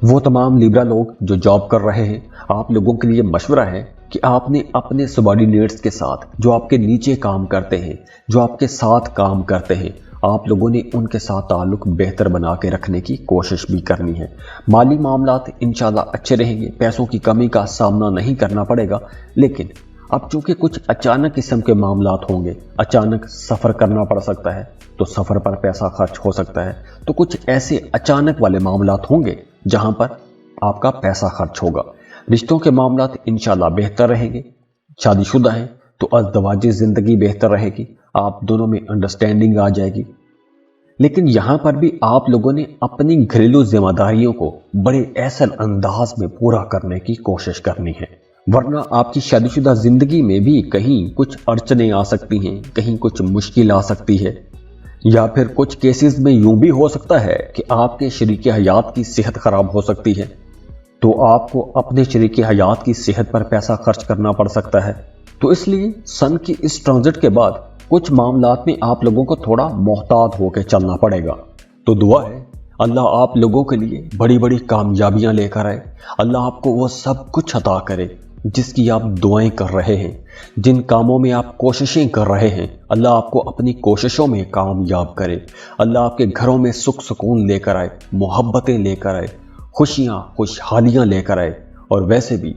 Speaker 1: वो तमाम लिब्रा लोग जो जॉब कर रहे हैं, आप लोगों के लिए मशवरा है कि आपने अपने सबॉर्डिनेट्स के साथ, जो आपके नीचे काम करते हैं, जो आपके साथ काम करते हैं, आप लोगों ने उनके साथ ताल्लुक बेहतर बना के रखने की कोशिश भी करनी है। माली मामलात इंशाल्लाह अच्छे रहेंगे, पैसों की कमी का सामना नहीं करना पड़ेगा। लेकिन अब चूंकि कुछ अचानक किस्म के मामलात होंगे, अचानक सफ़र करना पड़ सकता है तो सफ़र पर पैसा खर्च हो सकता है। तो कुछ ऐसे अचानक वाले मामलात होंगे जहां पर आपका पैसा खर्च होगा। रिश्तों के मामलात इंशाल्लाह बेहतर रहेंगे। शादीशुदा है तो अज़दवाजी ज़िंदगी बेहतर रहेगी, आप दोनों में अंडरस्टैंडिंग आ जाएगी। लेकिन यहां पर भी आप लोगों ने अपनी घरेलू जिम्मेदारियों को बड़े ऐसल अंदाज में पूरा करने की कोशिश करनी है, वरना आपकी शादीशुदा जिंदगी में भी कहीं कुछ अड़चने आ सकती हैं, कहीं कुछ मुश्किल आ सकती है, या फिर कुछ केसेस में यूं भी हो सकता है कि आपके शरीक हयात की सेहत खराब हो सकती है, तो आपको अपने शरीक हयात की सेहत पर पैसा खर्च करना पड़ सकता है। तो इसलिए सन की इस ट्रांजिट के बाद कुछ मामलात में आप लोगों को थोड़ा मोहतात होकर चलना पड़ेगा। तो दुआ है अल्लाह आप लोगों के लिए बड़ी बड़ी कामयाबियां लेकर आए। अल्लाह आपको वो सब कुछ अता करे जिसकी आप दुआएं कर रहे हैं, जिन कामों में आप कोशिशें कर रहे हैं, अल्लाह आपको अपनी कोशिशों में कामयाब करे। अल्लाह आपके घरों में सुख सुकून लेकर आए, मोहब्बतें लेकर आए, खुशियां खुशहालियां लेकर आए। और वैसे भी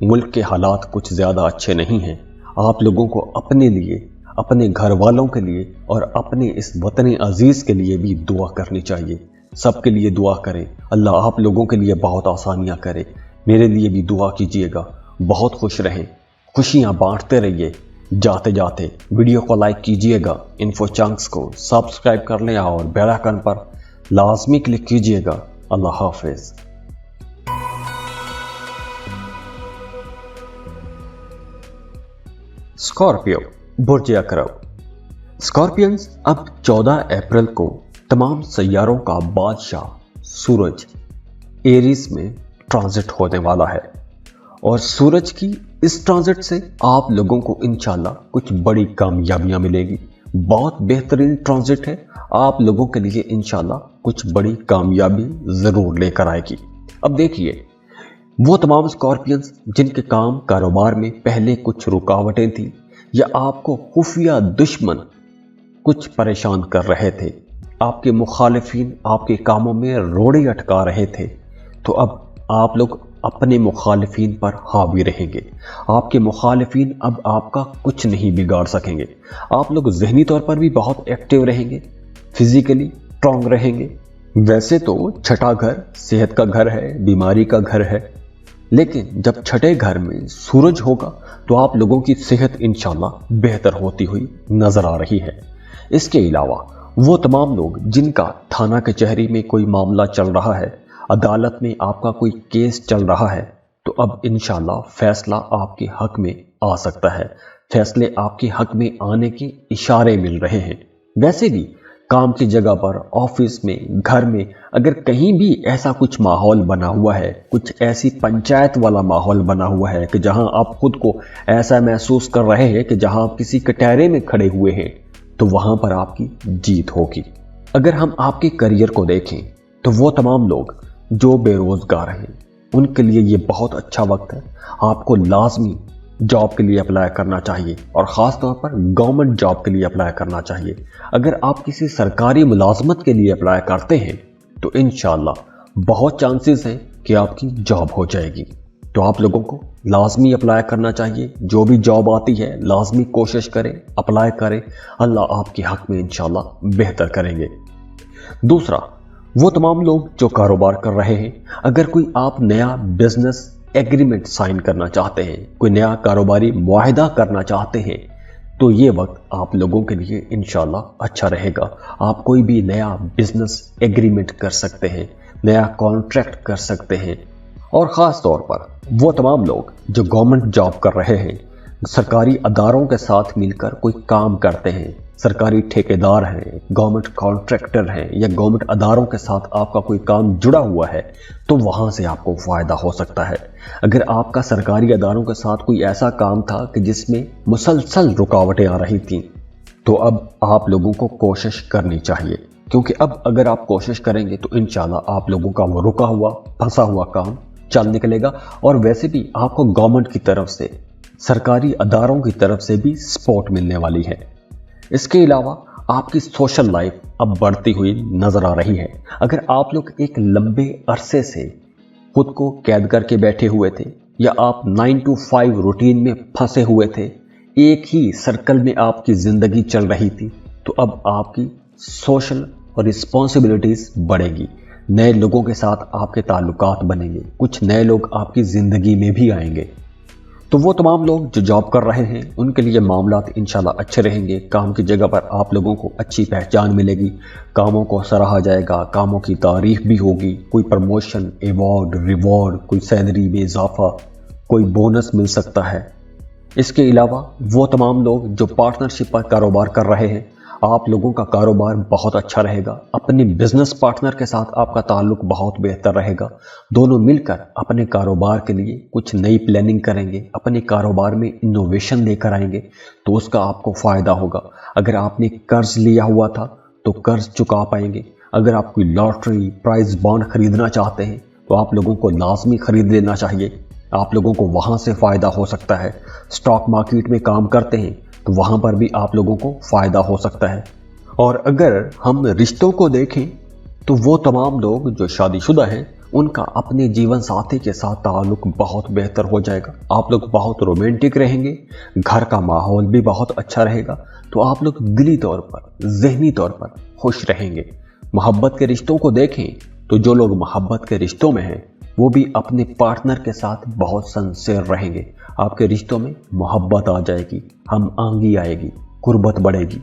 Speaker 1: मुल्क के हालात कुछ ज़्यादा अच्छे नहीं हैं। आप लोगों को अपने लिए, अपने घर वालों के लिए और अपने इस वतन अजीज़ के लिए भी दुआ करनी चाहिए। सबके लिए दुआ करें, अल्लाह आप लोगों के लिए बहुत आसानियां करे। मेरे लिए भी दुआ कीजिएगा। बहुत खुश रहें, खुशियां बांटते रहिए। जाते जाते वीडियो को लाइक कीजिएगा, इन्फो चंक्स को सब्सक्राइब कर लें और बेल आइकन पर लाजमी क्लिक कीजिएगा। अल्लाह हाफिज। स्कॉर्पियो बुर्ज अकरब। स्कॉर्पियंस अब 14 अप्रैल को तमाम सैयारों का बादशाह सूरज एरीज में ट्रांजिट होने वाला है, और सूरज की इस ट्रांजिट से आप लोगों को इंशाल्लाह कुछ बड़ी कामयाबियां मिलेगी। बहुत बेहतरीन ट्रांजिट है, आप लोगों के लिए इंशाल्लाह कुछ बड़ी कामयाबी जरूर लेकर आएगी। अब देखिए, वो तमाम स्कॉर्पियंस जिनके काम कारोबार में पहले कुछ रुकावटें थी, या आपको खुफिया दुश्मन कुछ परेशान कर रहे थे, आपके मुखालिफिन आपके कामों में रोड़े अटका रहे थे, तो अब आप लोग अपने मुखालिफिन पर हावी रहेंगे। आपके मुखालिफिन अब आपका कुछ नहीं बिगाड़ सकेंगे। आप लोग ज़हनी तौर पर भी बहुत एक्टिव रहेंगे, फिजिकली स्ट्रांग रहेंगे। वैसे तो छठा घर सेहत का घर है, बीमारी का घर है, लेकिन जब छठे घर में सूरज होगा तो आप लोगों की सेहत इंशाल्लाह बेहतर होती हुई नजर आ रही है। इसके अलावा वो तमाम लोग जिनका थाना कचहरी में कोई मामला चल रहा है, अदालत में आपका कोई केस चल रहा है, تو اب انشاءاللہ فیصلہ آپ کے حق میں آ سکتا ہے، فیصلے آپ کے حق میں آنے کے اشارے مل رہے ہیں۔ ویسے بھی کام کی جگہ پر، آفس میں، گھر میں اگر کہیں بھی ایسا کچھ ماحول بنا ہوا ہے، کچھ ایسی پنچایت والا ماحول بنا ہوا ہے کہ جہاں آپ خود کو ایسا محسوس کر رہے ہیں کہ جہاں آپ کسی کٹہرے میں کھڑے ہوئے ہیں، تو وہاں پر آپ کی جیت ہوگی۔ اگر ہم آپ کے کیریئر کو دیکھیں تو وہ تمام لوگ جو بے روزگار ہیں ان کے لیے یہ بہت اچھا وقت ہے۔ آپ کو لازمی جاب کے لیے اپلائی کرنا چاہیے، اور خاص طور پر گورنمنٹ جاب کے لیے اپلائی کرنا چاہیے۔ اگر آپ کسی سرکاری ملازمت کے لیے اپلائی کرتے ہیں تو انشاءاللہ بہت چانسز ہیں کہ آپ کی جاب ہو جائے گی۔ تو آپ لوگوں کو لازمی اپلائی کرنا چاہیے، جو بھی جاب آتی ہے لازمی کوشش کریں، اپلائی کریں، اللہ آپ کے حق میں انشاءاللہ بہتر کریں گے۔ دوسرا، وہ تمام لوگ جو کاروبار کر رہے ہیں، اگر کوئی آپ نیا بزنس ایگریمنٹ سائن کرنا چاہتے ہیں، کوئی نیا کاروباری معاہدہ کرنا چاہتے ہیں، تو یہ وقت آپ لوگوں کے لیے انشاءاللہ اچھا رہے گا۔ آپ کوئی بھی نیا بزنس ایگریمنٹ کر سکتے ہیں، نیا کانٹریکٹ کر سکتے ہیں۔ اور خاص طور پر وہ تمام لوگ جو گورنمنٹ جاب کر رہے ہیں، سرکاری اداروں کے ساتھ مل کر کوئی کام کرتے ہیں، سرکاری ٹھیکیدار ہیں، گورنمنٹ کانٹریکٹر ہیں، یا گورنمنٹ اداروں کے ساتھ آپ کا کوئی کام جڑا ہوا ہے، تو وہاں سے آپ کو فائدہ ہو سکتا ہے۔ اگر آپ کا سرکاری اداروں کے ساتھ کوئی ایسا کام تھا کہ جس میں مسلسل رکاوٹیں آ رہی تھیں، تو اب آپ لوگوں کو کوشش کرنی چاہیے، کیونکہ اب اگر آپ کوشش کریں گے تو انشاءاللہ آپ لوگوں کا وہ رکا ہوا، پھنسا ہوا کام چل نکلے گا۔ اور ویسے بھی آپ کو گورنمنٹ کی طرف سے، سرکاری اداروں کی طرف سے بھی سپورٹ ملنے والی ہے۔ اس کے علاوہ آپ کی سوشل لائف اب بڑھتی ہوئی نظر آ رہی ہے۔ اگر آپ لوگ ایک لمبے عرصے سے خود کو قید کر کے بیٹھے ہوئے تھے، یا آپ 9 to 5 روٹین میں پھنسے ہوئے تھے، ایک ہی سرکل میں آپ کی زندگی چل رہی تھی، تو اب آپ کی سوشل اور رسپانسبلٹیز بڑھے گی، نئے لوگوں کے ساتھ آپ کے تعلقات بنیں گے، کچھ نئے لوگ آپ کی زندگی میں بھی آئیں گے۔ تو وہ تمام لوگ جو جاب کر رہے ہیں ان کے لیے معاملات انشاءاللہ اچھے رہیں گے۔ کام کی جگہ پر آپ لوگوں کو اچھی پہچان ملے گی، کاموں کو سراہا جائے گا، کاموں کی تعریف بھی ہوگی، کوئی پروموشن، ایوارڈ، ریوارڈ، کوئی سیلری میں اضافہ، کوئی بونس مل سکتا ہے۔ اس کے علاوہ وہ تمام لوگ جو پارٹنرشپ پر کاروبار کر رہے ہیں، آپ لوگوں کا کاروبار بہت اچھا رہے گا، اپنے بزنس پارٹنر کے ساتھ آپ کا تعلق بہت بہتر رہے گا، دونوں مل کر اپنے کاروبار کے لیے کچھ نئی پلاننگ کریں گے، اپنے کاروبار میں انوویشن لے کر آئیں گے، تو اس کا آپ کو فائدہ ہوگا۔ اگر آپ نے قرض لیا ہوا تھا تو قرض چکا پائیں گے۔ اگر آپ کوئی لاٹری، پرائز بانڈ خریدنا چاہتے ہیں تو آپ لوگوں کو لازمی خرید لینا چاہیے، آپ لوگوں کو وہاں سے فائدہ ہو سکتا ہے۔ اسٹاک مارکیٹ میں کام کرتے ہیں تو وہاں پر بھی آپ لوگوں کو فائدہ ہو سکتا ہے۔ اور اگر ہم رشتوں کو دیکھیں تو وہ تمام لوگ جو شادی شدہ ہیں ان کا اپنے جیون ساتھی کے ساتھ تعلق بہت بہتر ہو جائے گا، آپ لوگ بہت رومانٹک رہیں گے، گھر کا ماحول بھی بہت اچھا رہے گا، تو آپ لوگ دلی طور پر، ذہنی طور پر خوش رہیں گے۔ محبت کے رشتوں کو دیکھیں تو جو لوگ محبت کے رشتوں میں ہیں وہ بھی اپنے پارٹنر کے ساتھ بہت سنسیئر رہیں گے، آپ کے رشتوں میں محبت آ جائے گی، ہم آہنگی آئے گی، قربت بڑھے گی۔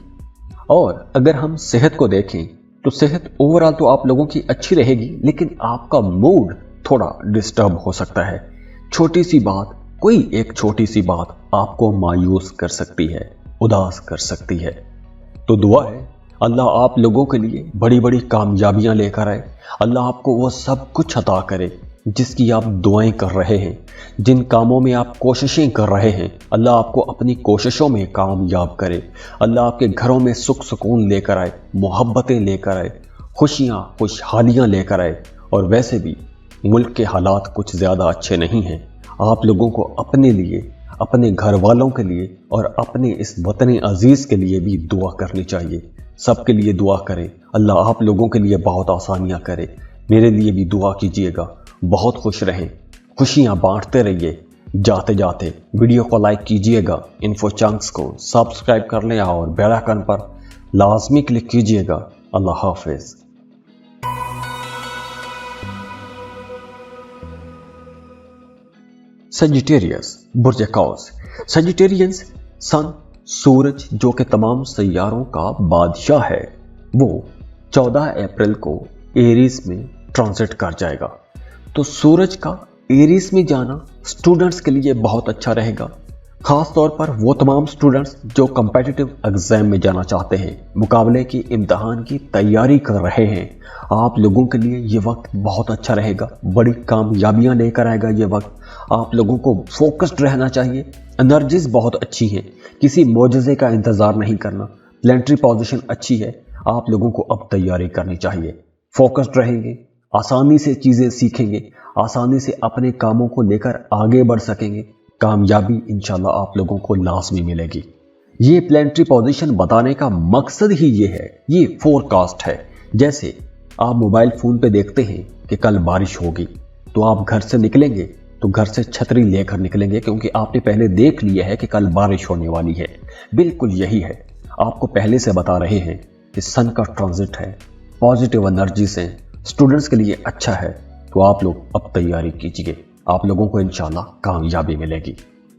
Speaker 1: اور اگر ہم صحت کو دیکھیں تو صحت اوورآل تو آپ لوگوں کی اچھی رہے گی، لیکن آپ کا موڈ تھوڑا ڈسٹرب ہو سکتا ہے۔ چھوٹی سی بات، کوئی ایک چھوٹی سی بات آپ کو مایوس کر سکتی ہے، اداس کر سکتی ہے۔ تو دعا ہے اللہ آپ لوگوں کے لیے بڑی بڑی کامیابیاں لے کر آئے، اللہ آپ کو وہ سب کچھ عطا کرے جس کی آپ دعائیں کر رہے ہیں، جن کاموں میں آپ کوششیں کر رہے ہیں، اللہ آپ کو اپنی کوششوں میں کامیاب کرے، اللہ آپ کے گھروں میں سکھ سکون لے کر آئے، محبتیں لے کر آئے، خوشیاں خوشحالیاں لے کر آئے۔ اور ویسے بھی ملک کے حالات کچھ زیادہ اچھے نہیں ہیں، آپ لوگوں کو اپنے لیے، اپنے گھر والوں کے لیے اور اپنے اس وطن عزیز کے لیے بھی دعا کرنی چاہیے۔ سب کے لیے دعا کریں، اللہ آپ لوگوں کے لیے بہت آسانیاں کرے، میرے لیے بھی دعا کیجیے گا۔ بہت خوش رہیں، خوشیاں بانٹتے رہیے۔ جاتے جاتے ویڈیو کو لائک کیجیے گا، انفو چنکس کو سبسکرائب کر لیں اور بیل آئکن پر لازمی کلک کیجیے گا۔ اللہ حافظ۔ سیجیٹیریس، برج قوس۔ سیجیٹیرینس سن، سورج جو کہ تمام سیاروں کا بادشاہ ہے، وہ 14 اپریل کو ایریز میں ٹرانزٹ کر جائے گا۔ تو سورج کا एरीज में जाना स्टूडेंट्स के लिए बहुत अच्छा रहेगा, खास तौर पर वो तमाम स्टूडेंट्स जो कम्पिटिटिव एग्जाम में जाना चाहते हैं, मुकाबले की इम्तिहान की तैयारी कर रहे हैं। आप लोगों के लिए ये वक्त बहुत अच्छा रहेगा, बड़ी कामयाबियां लेकर आएगा ये वक्त। आप लोगों को फोकस्ड रहना चाहिए, एनर्जीज बहुत अच्छी हैं, किसी मोजज़े का इंतज़ार नहीं करना, प्लेनेटरी पोजीशन अच्छी है। आप लोगों को अब तैयारी करनी चाहिए, फोकस्ड रहेंगे, आसानी से चीज़ें सीखेंगे, आसानी से अपने कामों को लेकर आगे बढ़ सकेंगे। कामयाबी इंशाल्लाह आप लोगों को लाजमी मिलेगी। ये प्लेनेटरी पोजीशन बताने का मकसद ही ये है, ये फोरकास्ट है। जैसे आप मोबाइल फ़ोन पे देखते हैं कि कल बारिश होगी, तो आप घर से निकलेंगे तो घर से छतरी लेकर निकलेंगे, क्योंकि आपने पहले देख लिया है कि कल बारिश होने वाली है। बिल्कुल यही है, आपको पहले से बता रहे हैं कि सन का ट्रांजिट है, पॉजिटिव एनर्जी से स्टूडेंट्स के लिए अच्छा है। तो आप लोग अब तैयारी कीजिए, आप लोगों को इंशाल्लाह कामयाबी मिलेगी।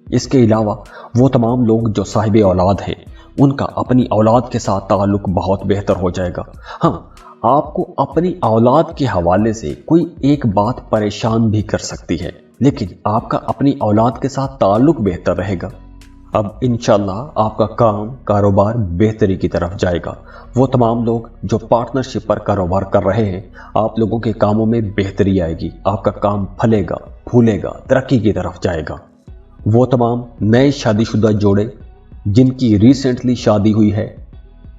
Speaker 1: इसके अलावा वो तमाम लोग जो साहिब औलाद हैं, उनका अपनी औलाद के साथ ताल्लुक बहुत बेहतर हो जाएगा। हाँ, आपको अपनी औलाद के हवाले से कोई एक बात परेशान भी कर सकती है, लेकिन आपका अपनी औलाद के साथ ताल्लुक बेहतर रहेगा। अब इंशाल्लाह आपका काम कारोबार बेहतरी की तरफ जाएगा। वो तमाम लोग जो पार्टनरशिप पर कारोबार कर रहे हैं, आप लोगों के कामों में बेहतरी आएगी, आपका काम फलेगा फूलेगा, तरक्की की तरफ जाएगा। वो तमाम नए शादीशुदा जोड़े जिनकी रिसेंटली शादी हुई है,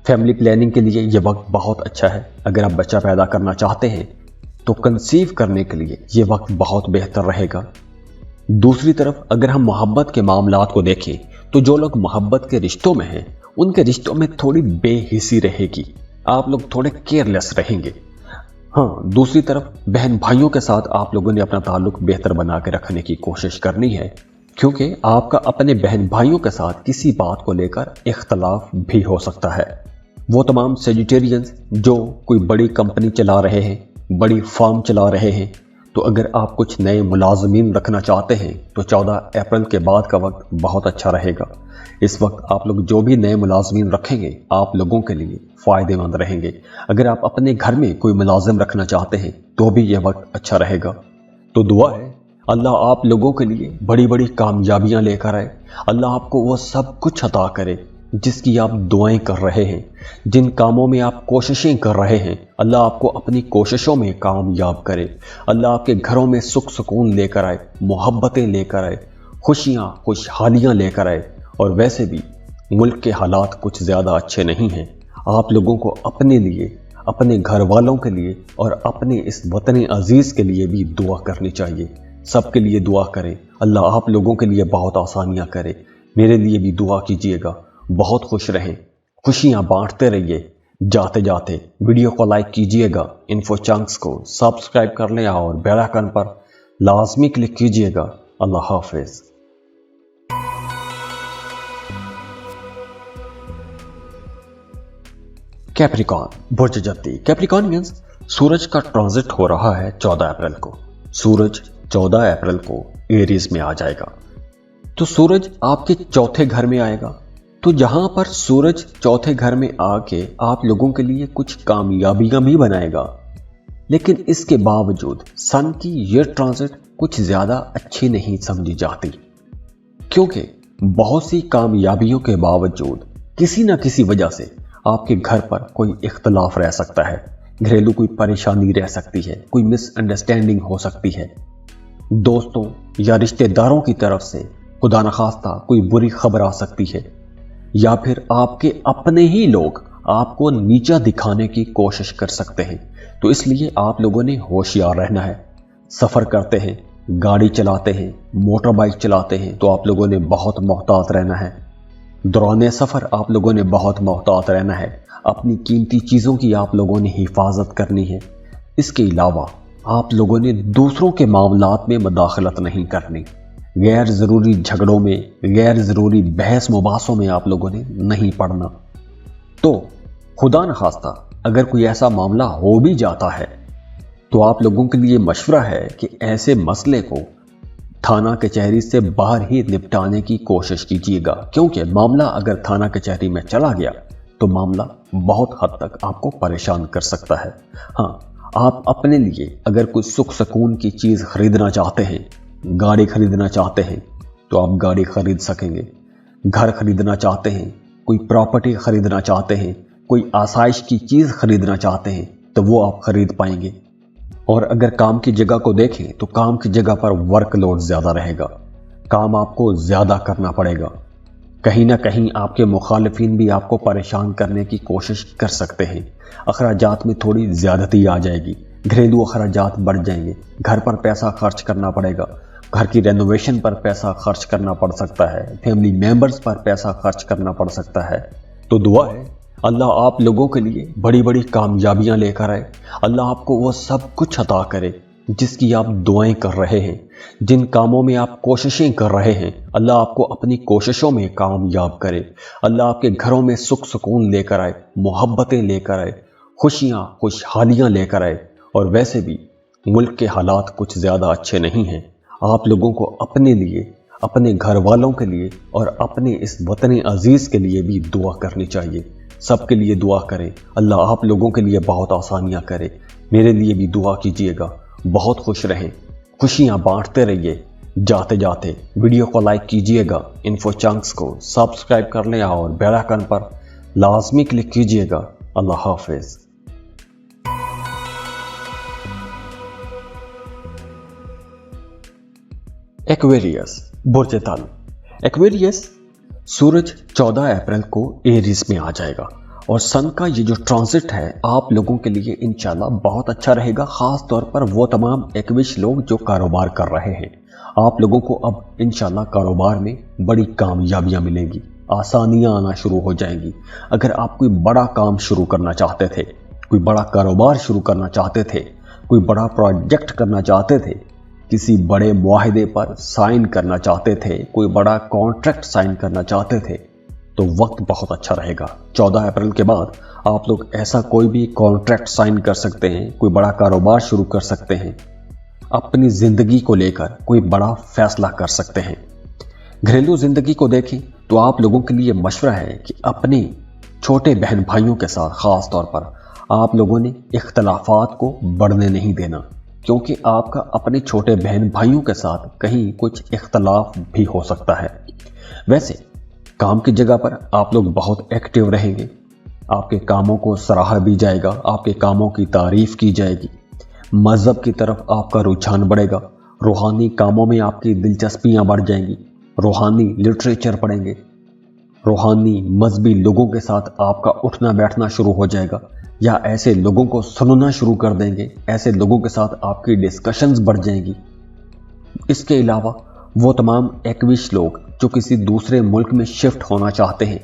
Speaker 1: फैमिली प्लानिंग के लिए ये वक्त बहुत अच्छा है। अगर आप बच्चा पैदा करना चाहते हैं तो कंसीव करने के लिए ये वक्त बहुत बेहतर रहेगा। दूसरी तरफ अगर हम मोहब्बत के मामलात को देखें तो जो लोग मोहब्बत के रिश्तों में हैं, उनके रिश्तों में थोड़ी बेहिसी रहेगी, आप लोग थोड़े केयरलेस रहेंगे। हाँ, दूसरी तरफ बहन भाइयों के साथ आप लोगों ने अपना ताल्लुक बेहतर बना के रखने की कोशिश करनी है, क्योंकि आपका अपने बहन भाइयों के साथ किसी बात को लेकर इख्तलाफ भी हो सकता है। वो तमाम सेजिटेरियंस जो कोई बड़ी कंपनी चला रहे हैं, बड़ी फार्म चला रहे हैं, तो अगर आप कुछ नए मुलाजमीन रखना चाहते हैं तो 14 अप्रैल के बाद का वक्त बहुत अच्छा रहेगा। इस वक्त आप लोग जो भी नए मुलाजमीन रखेंगे आप लोगों के लिए फ़ायदेमंद रहेंगे। अगर आप अपने घर में कोई मुलाजिम रखना चाहते हैं तो भी यह वक्त अच्छा रहेगा। तो दुआ है अल्लाह आप लोगों के लिए बड़ी बड़ी कामयाबियां लेकर आए। अल्लाह आपको वो सब कुछ अता करे जिसकी आप दुआएं कर रहे हैं, जिन कामों में आप कोशिशें कर रहे हैं, अल्लाह आपको अपनी कोशिशों में कामयाब करे। अल्लाह आपके घरों में सुख सुकून लेकर आए, मोहब्बतें लेकर आए, खुशियाँ खुशहालियाँ लेकर आए। और वैसे भी मुल्क के हालात कुछ ज़्यादा अच्छे नहीं हैं। आप लोगों को अपने लिए, अपने घर वालों के लिए और अपने इस वतन अजीज़ के लिए भी दुआ करनी चाहिए। सबके लिए दुआ करें, अल्लाह आप लोगों के लिए बहुत आसानियाँ करे। मेरे लिए भी दुआ कीजिएगा। बहुत खुश रहें, खुशियाँ बांटते रहिए। जाते जाते वीडियो को लाइक कीजिएगा, इन्फो चंक्स को सब्सक्राइब कर लें और बेल आइकन पर लाजमी क्लिक कीजिएगा। अल्लाह हाफिज़। कैप्रिकॉर्न बुर्ज जत्ती। कैप्रिकॉर्नियंस, सूरज का ट्रांजिट हो रहा है 14 अप्रैल को। सूरज 14 अप्रैल को एरीज में आ जाएगा, तो सूरज आपके चौथे घर में आएगा। तो जहां पर सूरज चौथे घर में आके आप लोगों के लिए कुछ कामयाबियां भी बनाएगा, लेकिन इसके बावजूद सन की ये ट्रांजिट कुछ ज्यादा अच्छी नहीं समझी जाती, क्योंकि बहुत सी कामयाबियों के बावजूद किसी न किसी वजह से आपके घर पर कोई इख्तलाफ रह सकता है, घरेलू कोई परेशानी रह सकती है, कोई मिसअंडरस्टैंडिंग हो सकती है, दोस्तों या रिश्तेदारों की तरफ से खुदा न खास्ता कोई बुरी खबर आ सकती है, या फिर आपके अपने ही लोग आपको नीचा दिखाने की कोशिश कर सकते हैं। तो इसलिए आप लोगों ने होशियार रहना है। सफ़र करते हैं, गाड़ी चलाते हैं, मोटर बाइक चलाते हैं, तो आप लोगों ने बहुत मोहतात रहना है। दौरान सफ़र आप लोगों ने बहुत मोहतात रहना है। अपनी कीमती चीज़ों की आप लोगों ने हिफाजत करनी है। इसके अलावा आप लोगों ने दूसरों के मामलात में मुदाखलत नहीं करनी। गैर ज़रूरी झगड़ों में, गैर ज़रूरी बहस मुबासों में आप लोगों ने नहीं पड़ना। तो खुदा न खास्ता अगर कोई ऐसा मामला हो भी जाता है तो आप लोगों के लिए मशवरा है कि ऐसे मसले को थाना कचहरी से बाहर ही निपटाने की कोशिश कीजिएगा, क्योंकि मामला अगर थाना कचहरी में चला गया तो मामला बहुत हद तक आपको परेशान कर सकता है। हाँ, आप अपने लिए अगर कोई सुख सुकून की चीज़ खरीदना चाहते हैं गाड़ी खरीदना चाहते हैं तो आप गाड़ी खरीद सकेंगे, घर खरीदना चाहते हैं, कोई प्रॉपर्टी खरीदना चाहते हैं, कोई आसाइश की चीज़ खरीदना चाहते हैं तो वो आप खरीद पाएंगे। और अगर काम की जगह को देखें तो काम की जगह पर वर्कलोड ज़्यादा रहेगा, काम आपको ज़्यादा करना पड़ेगा। कहीं ना कहीं आपके मुखालिफिन भी आपको परेशान करने की कोशिश कर सकते हैं। अखराजात में थोड़ी ज़्यादती आ जाएगी, घरेलू अखराजात बढ़ जाएंगे, घर पर पैसा खर्च करना पड़ेगा, घर की रेनोवेशन पर पैसा खर्च करना पड़ सकता है, फैमिली मेंबर्स पर पैसा खर्च करना पड़ सकता है। तो दुआ है अल्लाह आप लोगों के लिए बड़ी बड़ी कामयाबियां लेकर आए, अल्लाह आपको वो सब कुछ अता करे जिसकी आप दुआएं कर रहे हैं, जिन कामों में आप कोशिशें कर रहे हैं, अल्लाह आपको अपनी कोशिशों में कामयाब करे। अल्लाह आपके घरों में सुख सुकून लेकर आए, मोहब्बतें लेकर आए, खुशियाँ खुशहालियाँ लेकर आए। और वैसे भी मुल्क के हालात कुछ ज़्यादा अच्छे नहीं हैं। आप लोगों को अपने लिए, अपने घर वालों के लिए और अपने इस वतन अजीज़ के लिए भी दुआ करनी चाहिए। सबके लिए दुआ करें, अल्लाह आप लोगों के लिए बहुत आसानियाँ करे। मेरे लिए भी दुआ कीजिएगा। बहुत खुश रहें, खुशियाँ बांटते रहिए। जाते जाते वीडियो को लाइक कीजिएगा, इन्फो चंक्स को सब्सक्राइब कर लें और बेल आइकन पर लाजमी क्लिक कीजिएगा। अल्लाह हाफिज़। एक्वेरियस बुर्ज तल। एक्वेरियस सूरज 14 अप्रैल को एरीज में आ जाएगा और सन का ये जो ट्रांजिट है आप लोगों के लिए इंशाल्लाह बहुत अच्छा रहेगा। खास तौर पर वो तमाम एक्विश लोग जो कारोबार कर रहे हैं, आप लोगों को अब इंशाल्लाह कारोबार में बड़ी कामयाबियां मिलेंगी, आसानियां आना शुरू हो जाएंगी। अगर आप कोई बड़ा काम शुरू करना चाहते थे, कोई बड़ा कारोबार शुरू करना चाहते थे, कोई बड़ा प्रोजेक्ट करना चाहते थे, किसी बड़े मुआहदे पर साइन करना चाहते थे, कोई बड़ा कॉन्ट्रैक्ट साइन करना चाहते थे, तो वक्त बहुत अच्छा रहेगा। 14 अप्रैल के बाद आप लोग ऐसा कोई भी कॉन्ट्रैक्ट साइन कर सकते हैं, कोई बड़ा कारोबार शुरू कर सकते हैं, अपनी ज़िंदगी को लेकर कोई बड़ा फैसला कर सकते हैं। घरेलू ज़िंदगी को देखें तो आप लोगों के लिए मशवरा है कि अपने छोटे बहन भाइयों के साथ ख़ास तौर पर आप लोगों ने इख्तलाफात को बढ़ने नहीं देना, क्योंकि आपका अपने छोटे बहन भाइयों के साथ कहीं कुछ इख्तलाफ भी हो सकता है। वैसे काम की जगह पर आप लोग बहुत एक्टिव रहेंगे, आपके कामों को सराहा भी जाएगा, आपके कामों की तारीफ की जाएगी, मज़हब की तरफ आपका रुझान बढ़ेगा, रूहानी कामों में आपकी दिलचस्पियां बढ़ जाएंगी, रूहानी लिटरेचर पढ़ेंगे, रूहानी मजहबी लोगों के साथ आपका उठना बैठना शुरू हो जाएगा, या ऐसे लोगों को सुनना शुरू कर देंगे, ऐसे लोगों के साथ आपकी डिस्कशंस बढ़ जाएंगी। इसके अलावा वो तमाम एक्विश लोग जो किसी दूसरे मुल्क में शिफ्ट होना चाहते हैं,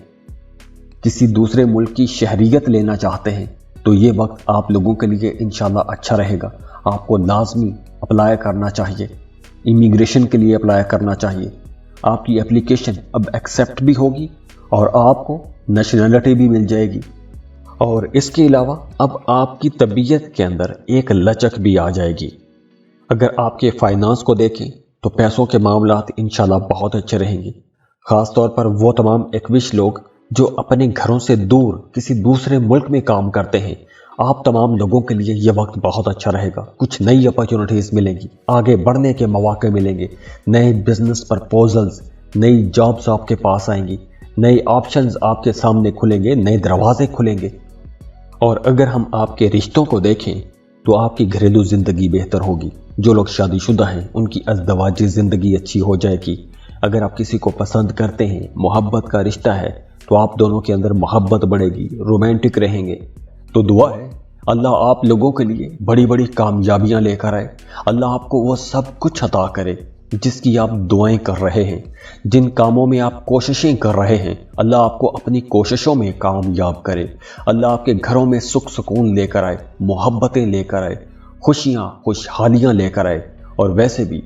Speaker 1: किसी दूसरे मुल्क की शहरियत लेना चाहते हैं, तो ये वक्त आप लोगों के लिए इंशाल्लाह अच्छा रहेगा। आपको लाजमी अप्लाई करना चाहिए, इमिग्रेशन के लिए अप्लाई करना चाहिए। आपकी एप्लीकेशन अब एक्सेप्ट भी होगी और आपको नेशनलिटी भी मिल जाएगी। और इसके अलावा अब आपकी तबीयत के अंदर एक लचक भी आ जाएगी। अगर आपके फाइनेंस को देखें तो पैसों के मामलात इंशाल्लाह बहुत अच्छे रहेंगे। ख़ास तौर पर वो तमाम एक्विश लोग जो अपने घरों से दूर किसी दूसरे मुल्क में काम करते हैं, आप तमाम लोगों के लिए ये वक्त बहुत अच्छा रहेगा। कुछ नई अपॉर्चुनिटीज़ मिलेंगी, आगे बढ़ने के मौके मिलेंगे, नए बिजनेस प्रपोजल्स, नई जॉब्स आपके पास आएंगी, नए ऑप्शंस आपके सामने खुलेंगे, नए दरवाजे खुलेंगे। और अगर हम आपके रिश्तों को देखें तो आपकी घरेलू ज़िंदगी बेहतर होगी। जो लोग शादीशुदा हैं उनकी अज़दवाजी ज़िंदगी अच्छी हो जाएगी। अगर आप किसी को पसंद करते हैं, मोहब्बत का रिश्ता है, तो आप दोनों के अंदर मोहब्बत बढ़ेगी, रोमांटिक रहेंगे। तो दुआ है अल्लाह आप लोगों के लिए बड़ी बड़ी कामयाबियां लेकर आए, अल्लाह आपको वो सब कुछ अता करे जिसकी आप दुआएं कर रहे हैं, जिन कामों में आप कोशिशें कर रहे हैं, अल्लाह आपको अपनी कोशिशों में कामयाब करे। अल्लाह आपके घरों में सुख सुकून लेकर आए, मोहब्बतें लेकर आए, खुशियाँ खुशहालियाँ लेकर आए। और वैसे भी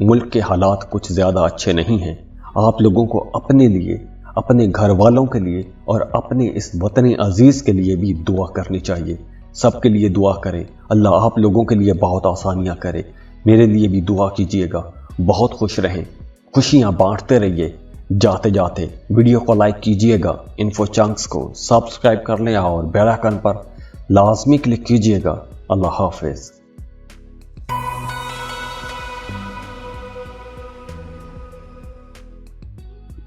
Speaker 1: मुल्क के हालात कुछ ज़्यादा अच्छे नहीं हैं। आप लोगों को अपने लिए, अपने घर वालों के लिए और अपने इस वतन अजीज़ के लिए भी दुआ करनी चाहिए। सबके लिए दुआ करें, अल्लाह आप लोगों के लिए बहुत आसानियाँ करे। मेरे लिए भी दुआ कीजिएगा। बहुत खुश रहें, खुशियाँ बांटते रहिए। जाते जाते वीडियो को लाइक कीजिएगा, इन्फो चंक्स को सब्सक्राइब कर लें और बेल आइकन पर लाजमी क्लिक कीजिएगा। अल्लाह हाफिज़।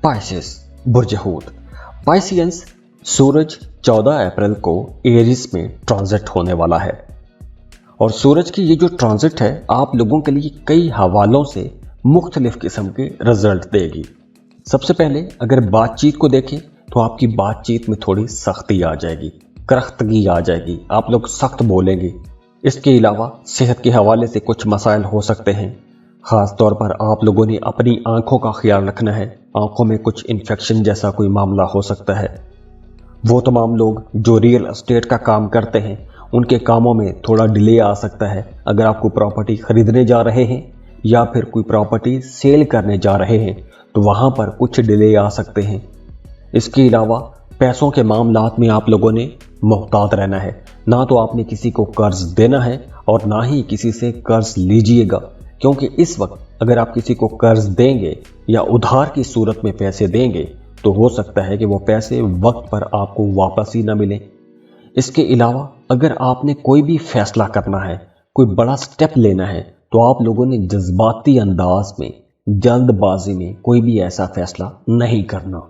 Speaker 1: पाइसेस बुर्ज हूत। पाइसियंस सूरज 14 अप्रैल को एरिस में ट्रांजिट होने वाला है और सूरज की ये जो ट्रांजिट है आप लोगों के लिए कई हवालों से मुख्तलिफ किस्म के रिजल्ट देगी। सबसे पहले अगर बातचीत को देखें तो आपकी बातचीत में थोड़ी सख्ती आ जाएगी, करख्तगी आ जाएगी, आप लोग सख्त बोलेंगे। इसके अलावा सेहत के हवाले से कुछ मसाइल हो सकते हैं। ख़ास तौर पर आप लोगों ने अपनी आंखों का ख्याल रखना है, आंखों में कुछ इन्फेक्शन जैसा कोई मामला हो सकता है। वो तमाम लोग जो रियल एस्टेट का काम करते हैं उनके कामों में थोड़ा डिले आ सकता है। अगर आप कोई प्रॉपर्टी खरीदने जा रहे हैं या फिर कोई प्रॉपर्टी सेल करने जा रहे हैं तो वहाँ पर कुछ डिले आ सकते हैं। इसके अलावा पैसों के मामलात में आप लोगों ने मुहतात रहना है, ना तो आपने किसी को कर्ज देना है और ना ही किसी से कर्ज लीजिएगा, क्योंकि इस वक्त अगर आप किसी को कर्ज देंगे या उधार की सूरत में पैसे देंगे तो हो सकता है कि वो पैसे वक्त पर आपको वापस ही ना मिलें। इसके अलावा अगर आपने कोई भी फैसला करना है, कोई बड़ा स्टेप लेना है, तो आप लोगों ने जज्बाती अंदाज में, जल्दबाजी में कोई भी ऐसा फैसला नहीं करना,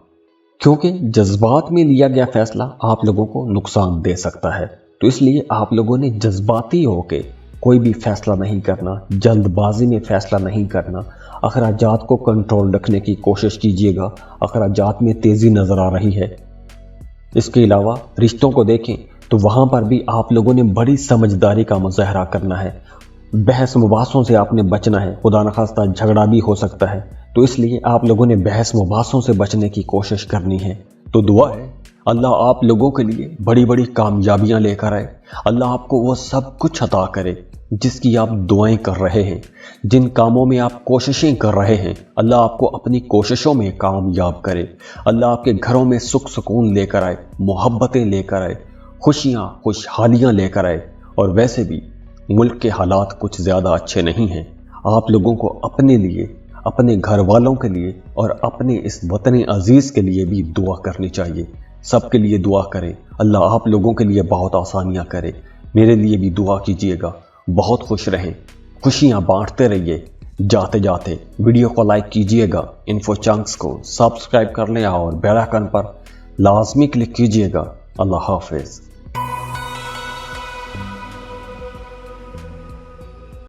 Speaker 1: क्योंकि जज्बात में लिया गया फैसला आप लोगों को नुकसान दे सकता है। तो इसलिए आप लोगों ने जज्बाती होके कोई भी फैसला नहीं करना, जल्दबाजी में फैसला नहीं करना। अखराजात को कंट्रोल रखने की कोशिश कीजिएगा, अखराजात में तेज़ी नज़र आ रही है। इसके अलावा रिश्तों को देखें तो वहाँ पर भी आप लोगों ने बड़ी समझदारी का मुजाहरा करना है। बहस मुबासों से आपने बचना है, खुदा न खास्ता झगड़ा भी हो सकता है, तो इसलिए आप लोगों ने बहस मुबासों से बचने की कोशिश करनी है। तो दुआ है अल्लाह आप लोगों के लिए बड़ी बड़ी कामयाबियां लेकर आए। अल्लाह आपको वो सब कुछ अता करे जिसकी आप दुआएं कर रहे हैं, जिन कामों में आप कोशिशें कर रहे हैं, अल्लाह आपको अपनी कोशिशों में कामयाब करे। अल्लाह आपके घरों में सुख सुकून लेकर आए, मोहब्बतें लेकर आए, खुशियाँ खुशहालियाँ लेकर आए। और वैसे भी मुल्क के हालात कुछ ज़्यादा अच्छे नहीं हैं। आप लोगों को अपने लिए, अपने घर वालों के लिए और अपने इस वतन अजीज़ के लिए भी दुआ करनी चाहिए। सबके लिए दुआ करें, अल्लाह आप लोगों के लिए बहुत आसानियाँ करे। मेरे लिए भी दुआ कीजिएगा। बहुत खुश रहें, खुशियाँ बांटते रहिए। जाते जाते वीडियो को लाइक कीजिएगा, इन्फो चंक्स को सब्सक्राइब कर लें और बेल आइकन पर लाजमी क्लिक कीजिएगा। अल्लाह हाफिज़।